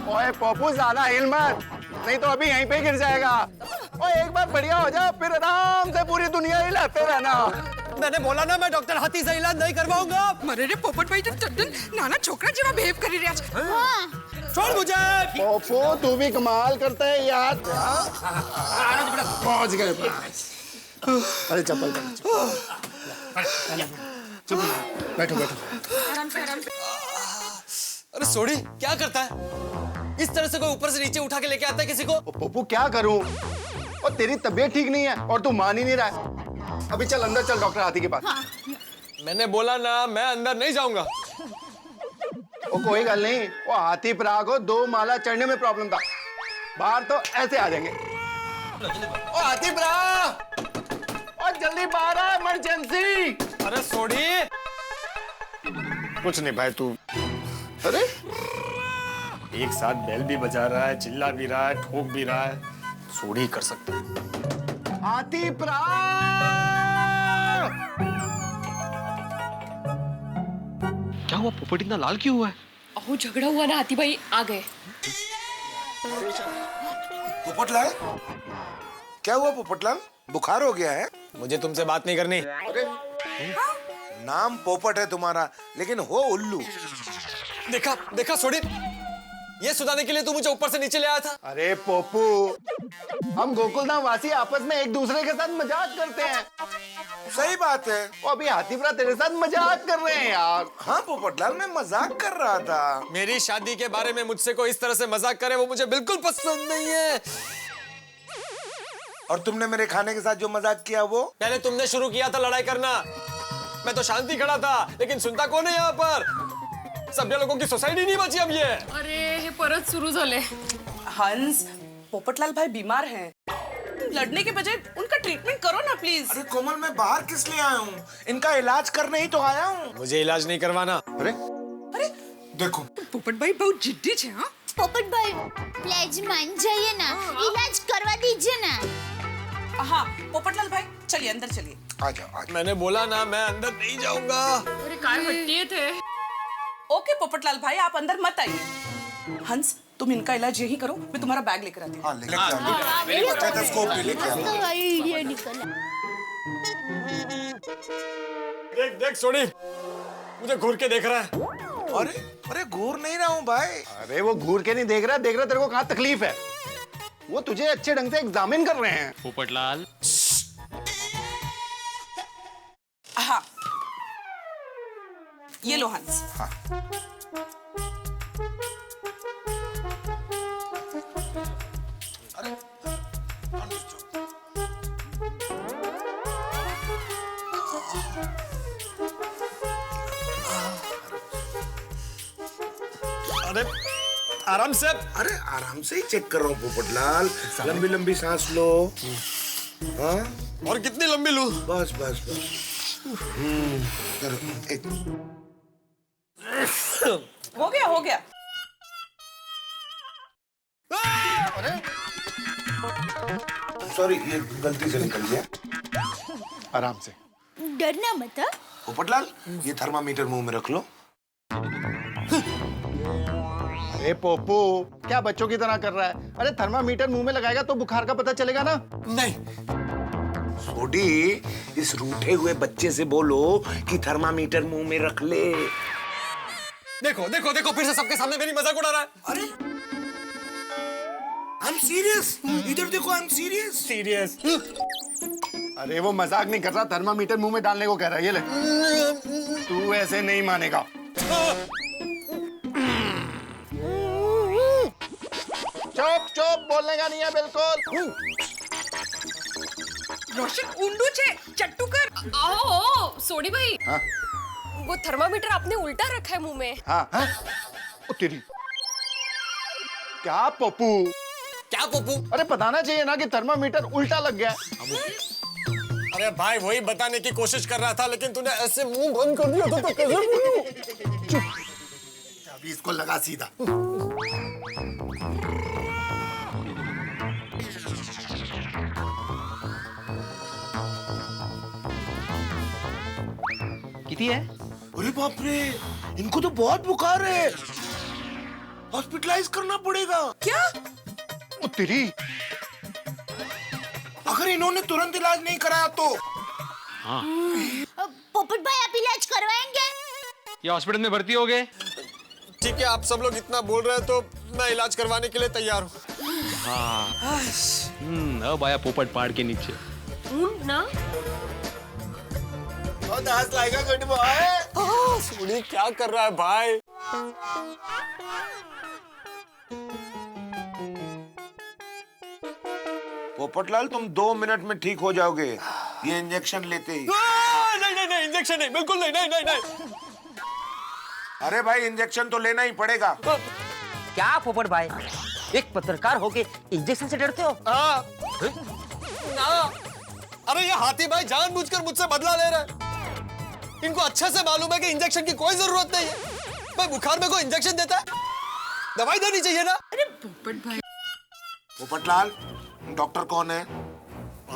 ओए पोपू, ज्यादा हिल मत, नहीं तो अभी यहीं पे गिर जाएगा। ओए एक बार बढ़िया हो जा, फिर आराम से पूरी दुनिया हिलाते रहना। मैंने बोला ना, मैं डॉक्टर हाथी से इलाज नहीं करवाऊंगा। अरे रे पोपट भाई, तो नाना छोकरा जेवा बिहेव करी रहा है। हाँ। छोड़ मुझे। पोपू तू भी कमाल करता है यार। पहुंच गए पास। अरे चप्पल बैठो बैठो। आराम से आराम से। अरे सोडी, क्या करता है? इस तरह से कोई ऊपर से नीचे उठा के लेके आता है किसी को? पोपू क्या करूं? और तेरी तबीयत ठीक नहीं है और तू मान ही नहीं रहा है। अभी चल अंदर चल डॉक्टर हाथी के पास। हाँ। मैंने बोला ना, मैं अंदर नहीं जाऊंगा। वो कोई गल नहीं, वो हाथी प्रा को 2 माला चढ़ने में प्रॉब्लम था, बाहर तो ऐसे आ जाएंगे। ओ हाथी प्रा, और जल्दी बाहर आ, इमरजेंसी। अरे सोडी। कुछ नहीं भाई, तू। अरे एक साथ बेल भी बजा रहा है, चिल्ला भी रहा है, ठोक भी रहा है। सोडी कर सकता है। हाथी प्राण! क्या हुआ? पोपट इतना लाल क्यों हुआ है? अहो झगड़ा हुआ ना, हाथी भाई आ गए। पोपटलाल, क्या हुआ पोपटलाल? बुखार हो गया है? मुझे तुमसे बात नहीं करनी। नाम पोपट है तुम्हारा, लेकिन हो उल्लू। देखा देखा सोडी, ये सुधारने के लिए तू मुझे ऊपर से नीचे ले आया था। अरे पोपू, हम गोकुलधाम वासी आपस में एक दूसरे के साथ मजाक करते हैं। सही बात है। वो अभी हाथीप्रा तेरे साथ मजाक कर रहे हैं यार। हाँ पोपटलाल, मैं मजाक कर रहा था। मेरी शादी के बारे में मुझसे कोई इस तरह से मजाक करे वो मुझे बिल्कुल पसंद नहीं है। और तुमने मेरे खाने के साथ जो मजाक किया वो? पहले तुमने शुरू किया था लड़ाई करना। मैं तो शांति खड़ा था, लेकिन सुनता कौन है यहाँ पर? सभ्य लोगों की सोसाइटी नहीं बची अब ये। अरे हे परत सुरू झाले। हंस, पोपटलाल भाई बीमार हैं। लड़ने के बजाय उनका ट्रीटमेंट करो ना प्लीज। अरे कोमल, मैं बाहर किस लिए आया हूँ? इनका इलाज करने ही तो आया हूँ। मुझे इलाज नहीं करवाना। अरे देखो, पोपट भाई बहुत जिद्दी है। हाँ, पोपट भाई प्लीज मान जाइए ना, इलाज करवा दीजिए ना। हाँ पोपटलाल भाई, चलिए अंदर चलिए। आ जाओ। मैंने बोला ना, मैं अंदर नहीं जाऊंगा। अरे काय हट्टी थे। ओके पोपटलाल भाई, आप अंदर मत आइए। हंस, तुम इनका इलाज यही करो, मैं तुम्हारा बैग लेकर आती हूँ। हाँ, लेके आओ। स्टेथोस्कोप भी लेके आओ। आइडिया निकला। देख देख सोडी, मुझे घूर के देख रहा है। अरे अरे, घूर नहीं रहा हूँ भाई। अरे वो घूर के नहीं देख रहा, देख रहा तेरे को कहाँ तकलीफ है। वो तुझे अच्छे ढंग से एग्जामिन कर रहे हैं। पोपटलाल, हाँ, ये लो हंस। अरे आराम से। अरे आराम से ही चेक कर रहा हूँ पोपटलाल। लंबी लंबी सांस लो। हाँ, और कितनी लंबी लूं? बस बस बस। एक हो गया हो गया। सॉरी, ये गलती से निकल गया। आराम से। डरना मत। पोपटलाल, ये थर्मामीटर मुंह में रख लो। अरे पोपू, क्या बच्चों की तरह कर रहा है? अरे थर्मामीटर मुंह में लगाएगा तो बुखार का पता चलेगा ना। नहीं। सोडी, इस रूठे हुए बच्चे से बोलो कि थर्मामीटर मुंह में रख ले। देखो देखो देखो, फिर से सबके सामने मेरी मजाक उड़ा रहा है। अरे आई एम सीरियस। इधर देखो, आई एम सीरियस। सीरियस? अरे वो मजाक नहीं कर रहा, थर्मामीटर मुंह में डालने को कह रहा है। ये ले। तू ऐसे नहीं मानेगा। चुप चुप, बोलने का नहीं है बिल्कुल। रोशन उंडू छे, चट्टू कर। आओ सोडी भाई। हाँ? वो थर्मामीटर आपने उल्टा रखा है मुंह में। हाँ हाँ? ओ तेरी। क्या पप्पू? क्या पप्पू? अरे बताना चाहिए ना कि थर्मामीटर उल्टा लग गया। अरे भाई, वही बताने की कोशिश कर रहा था, लेकिन तूने ऐसे मुंह बंद कर दिया तो कैसे बोलूं? चुप। अभी इसको लगा सीधा। किती है? अरे बाप रे, इनको तो बहुत बुखार है। हॉस्पिटलाइज करना पड़ेगा। क्या? ओ तेरी। अगर इन्होंने तुरंत इलाज नहीं कराया तो। हाँ, पोपट भाई आप इलाज करवाएंगे? ये हॉस्पिटल में भर्ती हो गए। ठीक है, आप सब लोग इतना बोल रहे हैं तो मैं इलाज करवाने के लिए तैयार हूँ। हाँ, अब आया पोपट पहाड़ के नीचे। ना बहुत हंस लाएगा गुड बॉय। सोडी क्या कर रहा है भाई? पोपटलाल, तुम 2 मिनट में ठीक हो जाओगे, ये इंजेक्शन लेते ही। नहीं नहीं नहीं, इंजेक्शन नहीं, बिल्कुल नहीं, नहीं नहीं नहीं। अरे भाई, इंजेक्शन तो लेना ही पड़ेगा। क्या पोपट भाई, एक पत्रकार होके इंजेक्शन से डरते हो? हाँ। ना। अरे ये हाथी भाई जानबूझकर मुझसे बदला ले रहा है। इनको अच्छे से मालूम है कि इंजेक्शन की कोई जरूरत नहीं है। भाई बुखार में कोई इंजेक्शन देता है? दवाई देनी चाहिए ना। अरे पोपट भाई, पोपटलाल, डॉक्टर कौन है?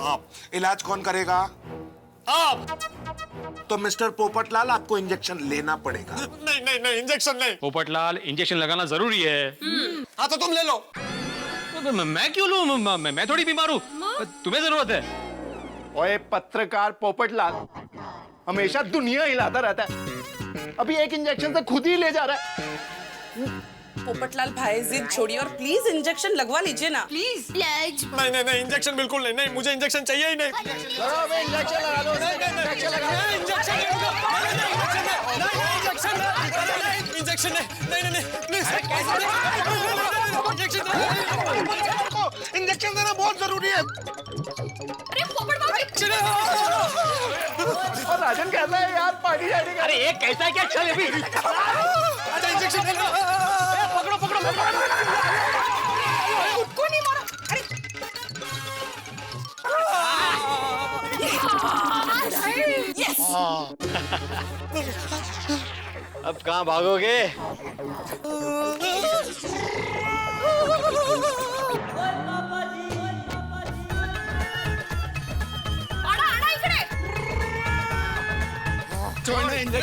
आप। इलाज कौन करेगा? आप। तो मिस्टर पोपटलाल आपको इंजेक्शन लेना पड़ेगा। नहीं नहीं नहीं, इंजेक्शन नहीं। पोपटलाल, इंजेक्शन लगाना जरूरी है। हाँ तो तुम ले लो। मैं क्यों लूं? मैं थोड़ी बीमार हूँ, तुम्हें जरूरत है। ओए पत्रकार पोपटलाल हमेशा दुनिया हिलाता रहता है, अभी एक इंजेक्शन से खुद ही ले जा रहा है। पोपटलाल भाई जिद छोड़िए और प्लीज इंजेक्शन लगवा लीजिए ना। प्लीज। नहीं नहीं नहीं, इंजेक्शन बिल्कुल नहीं, नहीं मुझे इंजेक्शन चाहिए ही नहीं। इंजेक्शन लगा लो, इंजेक्शन लगा लो। इंजेक्शन नहीं, नहीं प्लीज। इंजेक्शन देना बहुत जरूरी है। अरे पोपट भाई, और राजन कैसा है यार, पार्टी जाने का। अरे एक कैसा है क्या? चल अभी इंजेक्शन ले लो। पकड़ो पकड़ो पकड़ो। उसको नहीं मारो। अरे यस। अब कहाँ भागोगे?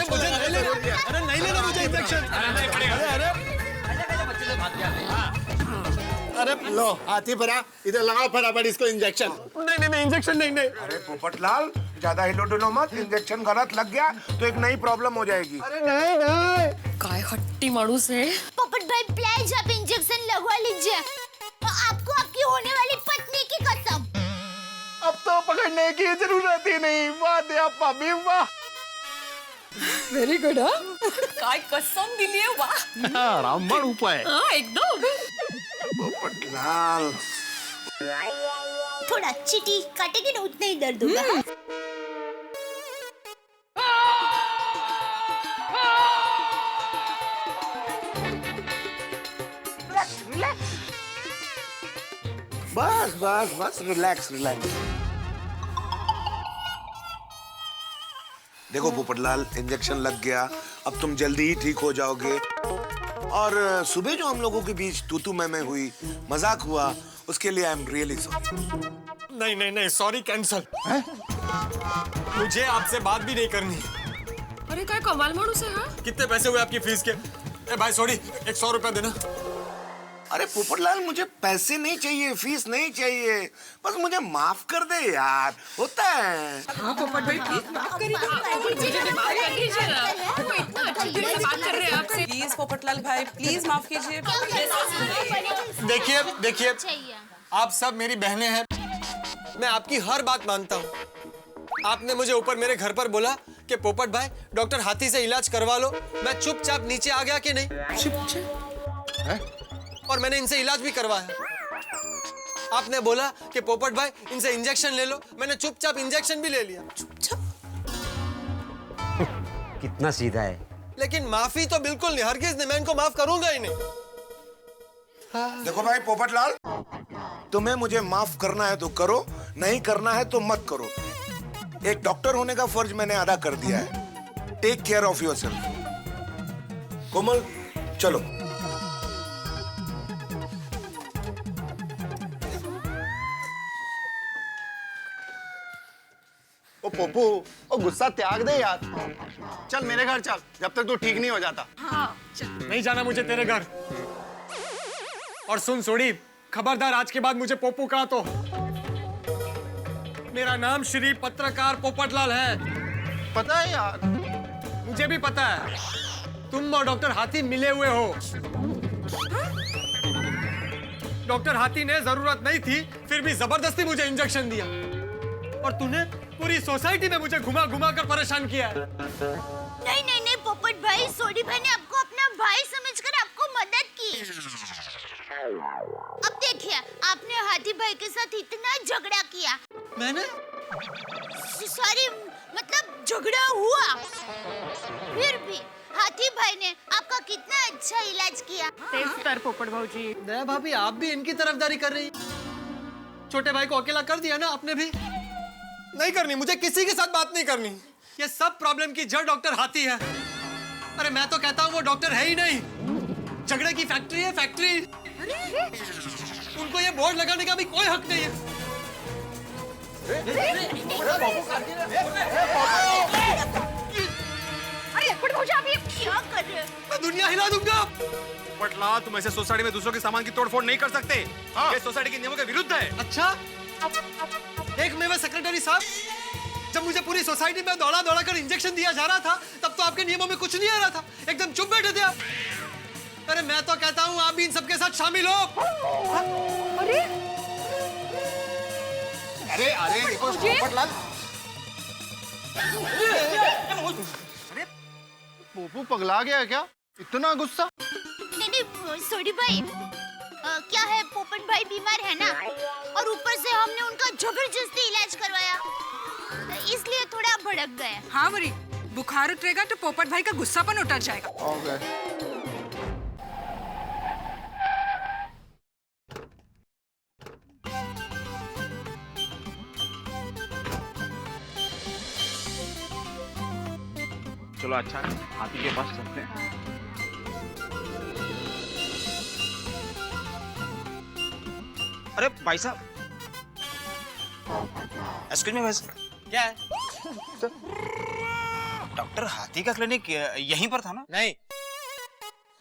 मुझे नहीं लेना। अरे नहीं लेना मुझे इंजेक्शन। अरे लो हाथी भरा, इधर लगाओ फटाफट इसको इंजेक्शन। नहीं नहीं, इंजेक्शन नहीं नहीं। अरे पोपटलाल, ज्यादा हिलो डुलो मत, इंजेक्शन गलत लग गया तो एक नई प्रॉब्लम हो जाएगी। अरे नहीं नहीं, काय हट्टी माणूस है। पोपट भाई प्लीज आप इंजेक्शन लगवा लीजिए, आपको आपकी होने वाली पत्नी की कसम। अब तो पकड़ने की जरूरत ही नहीं। वाह दया पापी वाह। Very good. हाँ काय कसम दिली आहे वाह। रामबाण उपाय। हाँ एकदम। पोपटलाल, थोड़ा चीटी काटेगी ना उतना ही दर्द होगा। बस बस बस, रिलैक्स रिलैक्स। देखो पोपटलाल, इंजेक्शन लग गया, अब तुम जल्दी ही ठीक हो जाओगे। और सुबह जो हम लोगों के बीच तू मैं हुई, मजाक हुआ, उसके लिए आई एम रियली सॉरी। नहीं नहीं नहीं, सॉरी कैंसल। मुझे आपसे बात भी नहीं करनी। अरे काय कमाल माणूस है। हाँ कितने पैसे हुए आपकी फीस के? ए भाई सॉरी, 100 रुपया देना। अरे पोपटलाल, मुझे पैसे नहीं चाहिए, फीस नहीं चाहिए, बस मुझे माफ कर दे यार, होता है। हाँ पोपट भाई प्लीज माफ करिए। मुझे माफ कर दीजिए ना, वो इतना अच्छी दिल से बात कर रहे हैं आपसे। प्लीज पोपटलाल भाई प्लीज माफ कीजिए। देखिए देखिए, आप सब मेरी बहनें हैं, मैं आपकी हर बात मानता हूँ। आपने मुझे ऊपर मेरे घर पर बोला कि पोपट भाई डॉक्टर हाथी से इलाज करवा लो, मैं चुपचाप नीचे आ गया कि नहीं? चुपचाप। और मैंने इनसे इलाज भी करवाया। आपने बोला कि पोपट भाई इनसे इंजेक्शन ले लो, मैंने चुपचाप इंजेक्शन भी ले लिया। कितना सीधा है। लेकिन माफी तो बिल्कुल नहीं, हरगिज नहीं, मैं इनको माफ करूंगा ही नहीं। देखो भाई पोपटलाल, तुम्हें मुझे माफ करना है तो करो, नहीं करना है तो मत करो। एक डॉक्टर होने का फर्ज मैंने अदा कर दिया है। Take care of yourself. Komal चलो। ओ पोपू, ओ गुस्सा त्याग दे यार, चल मेरे घर चल जब तक तू ठीक नहीं हो जाता। नहीं जाना मुझे तेरे घर। और सुन सोड़ी, खबरदार आज के बाद मुझे पोपू कहा तो। मेरा नाम श्री पत्रकार पोपटलाल है। पता है यार, मुझे भी पता है। तुम और डॉक्टर हाथी मिले हुए हो। डॉक्टर हाथी ने जरूरत नहीं थी, फिर भी जबरदस्ती मुझे इंजेक्शन दिया। और तूने पूरी सोसाइटी में मुझे घुमा घुमा कर परेशान किया है। नहीं नहीं नहीं पोपट भाई, सोडी भाई ने आपको अपना भाई समझकर आपको मदद की। अब देखिए, आपने हाथी भाई के साथ इतना झगड़ा किया। मैंने? सॉरी, मतलब झगड़ा हुआ, फिर भी हाथी भाई ने आपका कितना अच्छा इलाज किया। तेज पोपट भाऊजी। दया भाभी, आप भी इनकी तरफदारी कर रही। छोटे भाई को अकेला कर दिया ना आपने भी। नहीं करनी, मुझे किसी के साथ बात नहीं करनी। ये सब प्रॉब्लम की जड़ डॉक्टर हाथी है। अरे मैं तो कहता हूँ वो डॉक्टर है ही नहीं। झगड़े की फैक्ट्री है, फैक्ट्री। उनको ये बोर्ड लगाने का भी कोई हक नहीं है। अरे बड़े भौजी आप ये क्या कर रहे हैं? मैं दुनिया हिला दूंगा। पोपटलाल, तुम ऐसे सोसाइटी में दूसरों के सामान की तोड़फोड़ नहीं कर सकते। ये सोसाइटी के नियमों के विरुद्ध है। अच्छा, एक मेवा सेक्रेटरी साहब, जब मुझे पूरी सोसाइटी में दौड़ा दौड़ा कर इंजेक्शन दिया जा रहा था, तब तो आपके नियमों में कुछ नहीं आ रहा था, एकदम चुप बैठे थे आप। अरे मैं तो कहता हूँ आप भी इन सबके साथ शामिल हो। अरे अरे अरे देखो पोपटलाल, अरे पोपू पगला गया क्या? इतना गुस्सा? नहीं सोडी भाई, क्या है पोपट भाई बीमार है ना, और ऊपर से हमने उनका जबरदस्ती इलाज करवाया, इसलिए थोड़ा भड़क गए। हाँ मरी, बुखार उतरेगा तो पोपट भाई का गुस्सापन उतर जाएगा। चलो अच्छा, हाथी के पास चलते हैं। अरे भाई साहब, एक्सक्यूज मी भाई साहब, क्या है? डॉक्टर हाथी का क्लिनिक यहीं पर था ना? नहीं,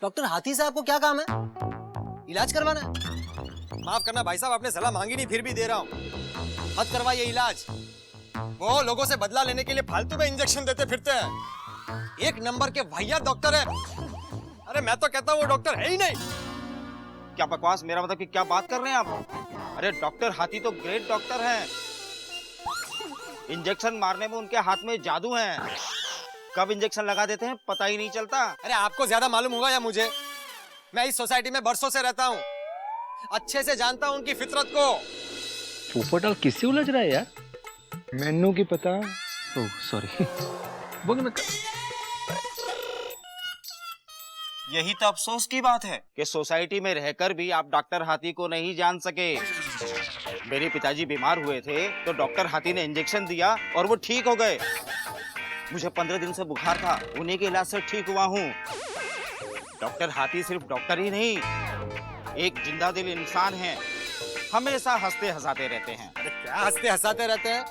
डॉक्टर हाथी से आपको क्या काम है? इलाज करवाना है? माफ करना भाई साहब, आपने सलाह मांगी नहीं, फिर भी दे रहा हूँ। मत करवाइए इलाज। वो लोगों से बदला लेने के लिए फालतू में इंजेक्शन देते फिरते हैं। एक नंबर के भैया डॉक्टर है। अरे मैं तो कहता हूँ वो डॉक्टर है ही नहीं। क्या बकवास, मेरा मतलब कि क्या बात कर रहे हैं आप? अरे डॉक्टर हाथी तो ग्रेट डॉक्टर हैं। इंजेक्शन मारने में उनके हाथ में जादू है। कब इंजेक्शन लगा देते हैं पता ही नहीं चलता। अरे आपको ज्यादा मालूम होगा या मुझे? मैं इस सोसाइटी में बरसों से रहता हूँ, अच्छे से जानता हूँ उनकी फितरत को। पोपटलाल किससे उलझ रहा है यार? मैनू की पता। ओह सॉरी, बोल मैं। यही तो अफसोस की बात है कि सोसाइटी में रहकर भी आप डॉक्टर हाथी को नहीं जान सके। मेरे पिताजी बीमार हुए थे तो डॉक्टर हाथी ने इंजेक्शन दिया और वो ठीक हो गए। मुझे 15 दिन से बुखार था, उन्हीं के इलाज से ठीक हुआ हूँ। डॉक्टर हाथी सिर्फ डॉक्टर ही नहीं, एक जिंदा दिल इंसान है। हमेशा हंसते हंसाते रहते हैं। अरे क्या हंसते हंसाते रहते हैं?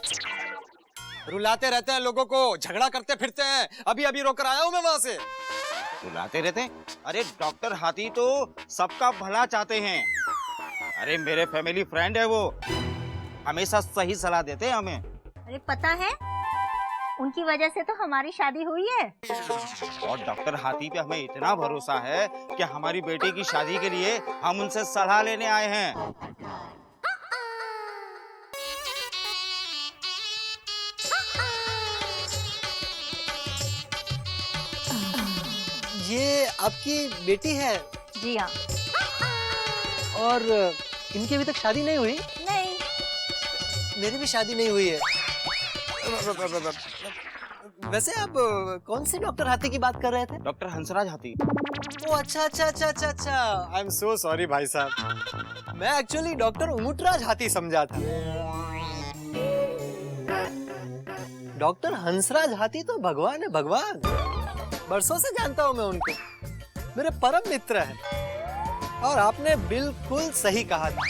रुलाते रहते हैं लोगों को, झगड़ा करते फिरते हैं। अभी अभी रोकर आया हूँ मैं वहां से। रुलाते रहते हैं? अरे डॉक्टर हाथी तो सबका भला चाहते हैं। अरे मेरे फैमिली फ्रेंड है वो, हमेशा सही सलाह देते हैं हमें। अरे पता है, उनकी वजह से तो हमारी शादी हुई है। और डॉक्टर हाथी पे हमें इतना भरोसा है कि हमारी बेटी की शादी के लिए हम उनसे सलाह लेने आए हैं। ये आपकी बेटी है? जी हाँ। और इनकी अभी तक शादी नहीं हुई? नहीं। मेरी भी शादी नहीं हुई है। वैसे आप कौन से डॉक्टर हाथी की बात कर रहे थे? डॉक्टर हंसराज हाथी। ओ अच्छा अच्छा अच्छा अच्छा अच्छा। आई एम सो सॉरी भाई साहब, मैं एक्चुअली डॉक्टर उमुटराज हाथी समझा था। डॉक्टर हंसराज हाथी तो भगवान है, भगवान। बरसों से जानता हूँ मैं उनको, मेरे परम मित्र हैं। और आपने बिल्कुल सही कहा था,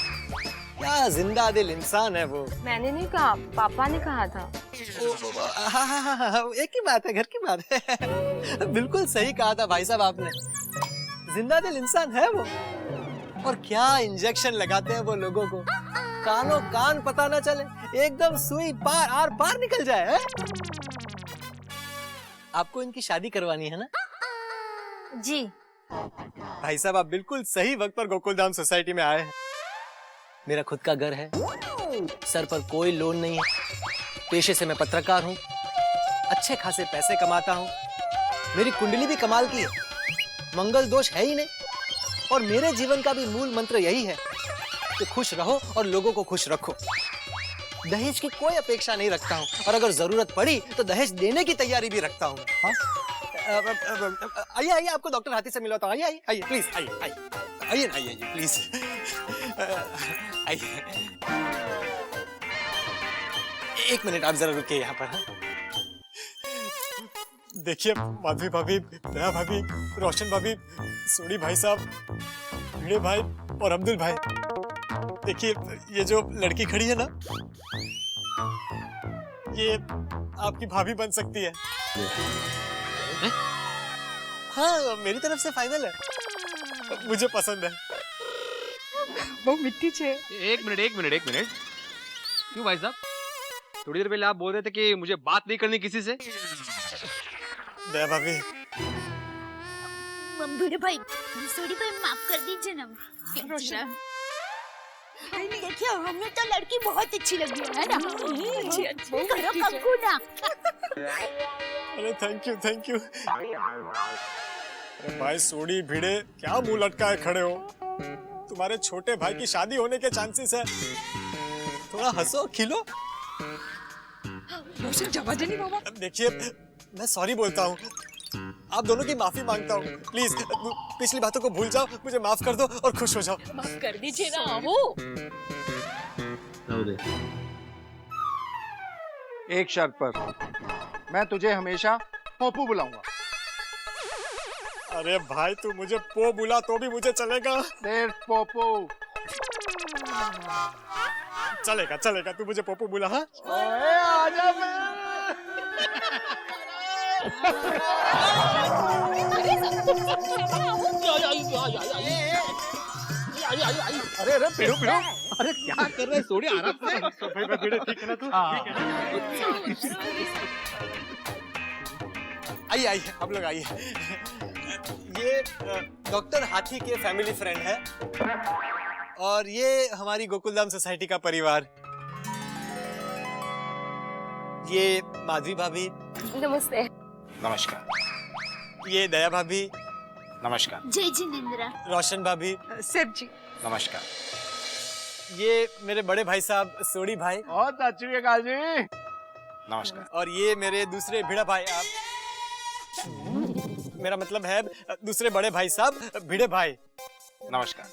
क्या जिंदा दिल इंसान है वो। मैंने नहीं कहा, पापा ने कहा था। हाँ, एक ही बात है, घर की बात है। बिल्कुल सही कहा था भाई साहब आपने, जिंदा दिल इंसान है वो। और क्या इंजेक्शन लगाते हैं वो लोगों को, कानों कान पता ना चले, एकदम सुई पार आर पार निकल जाए है? आपको इनकी शादी करवानी है ना? जी। भाई साहब आप बिल्कुल सही वक्त पर गोकुलधाम सोसाइटी में आए हैं। मेरा खुद का घर है, सर पर कोई लोन नहीं है, पेशे से मैं पत्रकार हूँ, अच्छे खासे पैसे कमाता हूँ, मेरी कुंडली भी कमाल की है, मंगल दोष है ही नहीं। और मेरे जीवन का भी मूल मंत्र यही है कि खुश रहो और लोगों को खुश रखो। दहेज की कोई अपेक्षा नहीं रखता हूँ, और अगर जरूरत पड़ी तो दहेज देने की तैयारी भी रखता हूँ। आइए आइए, आपको डॉक्टर हाथी से मिलवाता हूँ। आइए आइए आइए प्लीज, आइए आइए आइए आइए आइए प्लीज आइए। एक मिनट आप जरा रुकिए यहाँ पर। देखिए माधवी भाभी, दया भाभी, रोशन भाभी, सोनी भाई साहब, भिड़े भाई और अब्दुल भाई, देखिए ये जो लड़की खड़ी है ना, ये आपकी भाभी बन सकती है। हाँ, मेरी तरफ से फाइनल है, मुझे पसंद है। वो मिट्टी छे। एक मिनट क्यों भाई साहब, थोड़ी देर पहले आप बोल रहे थे कि मुझे बात नहीं करनी किसी से। दया भाभी, भिड़े भाई, सोनी भाई माफ कर दीजिए ना। देखिए हमें तो लड़की बहुत अच्छी लगी है ना। करो कक्कू ना। अरे थैंक यू। अरे भाई सोनी भिड़े, क्या मुंह लटकाए खड़े हो? तुम्हारे छोटे भाई की शादी होने के चांसेस है, थोड़ा हंसो खिलो। रोशन जवा दे नहीं बाबा। देखिए मैं सॉरी बोलता हूँ, आप दोनों की माफी मांगता हूँ, प्लीज पिछली बातों को भूल जाओ, मुझे माफ कर दो और खुश हो जाओ। माफ कर दीजिए ना हो। एक शर्त पर, मैं तुझे हमेशा पप्पू बुलाऊंगा। अरे भाई तू मुझे पो बुला तो भी मुझे चलेगा। सिर्फ पप्पू। चलेगा, तू मुझे पप्पू बुला। हाँ आजा अरे पिड़ो, अरे क्या कर रहे सोनी, आराम से। भिड़े ठीक है ना तू? आइए आप लोग आइए। ये डॉक्टर हाथी के फैमिली फ्रेंड है और ये हमारी गोकुलधाम सोसाइटी का परिवार। ये माधवी भाभी। नमस्ते। नमस्कार। ये दया भाभी। नमस्कार। जय जिनेंद्र। रोशन भाभी। सेठ जी। नमस्कार। ये मेरे बड़े भाई साहब सोनी भाई। बहुत अच्छी है काजी। नमस्कार। और ये मेरे दूसरे भिड़ा भाई, आप मेरा मतलब है दूसरे बड़े भाई साहब भिड़े भाई। नमस्कार।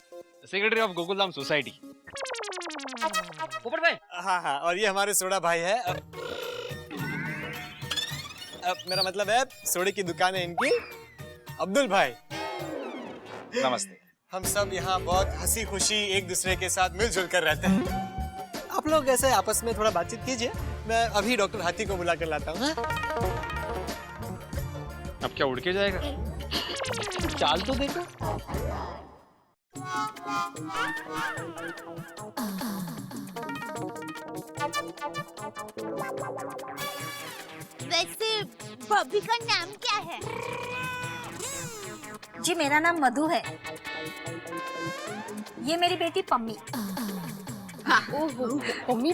Secretary of Gokuldham society. पोपट भाई। हाँ, और ये हमारे सोडा भाई है। मेरा मतलब है सोडे की दुकान है इनकी, अब्दुल भाई। नमस्ते। हम सब यहाँ बहुत हंसी खुशी एक दूसरे के साथ मिलजुल कर रहते हैं। आप लोग ऐसे आपस में थोड़ा बातचीत कीजिए, मैं अभी डॉक्टर हाथी को बुला कर लाता हूँ। अब क्या उड़ के जाएगा? चाल तो देखो। वैसे भाभी का नाम क्या है? जी मेरा नाम मधु है। ये मेरी बेटी पम्मी। ओहो, पम्मी।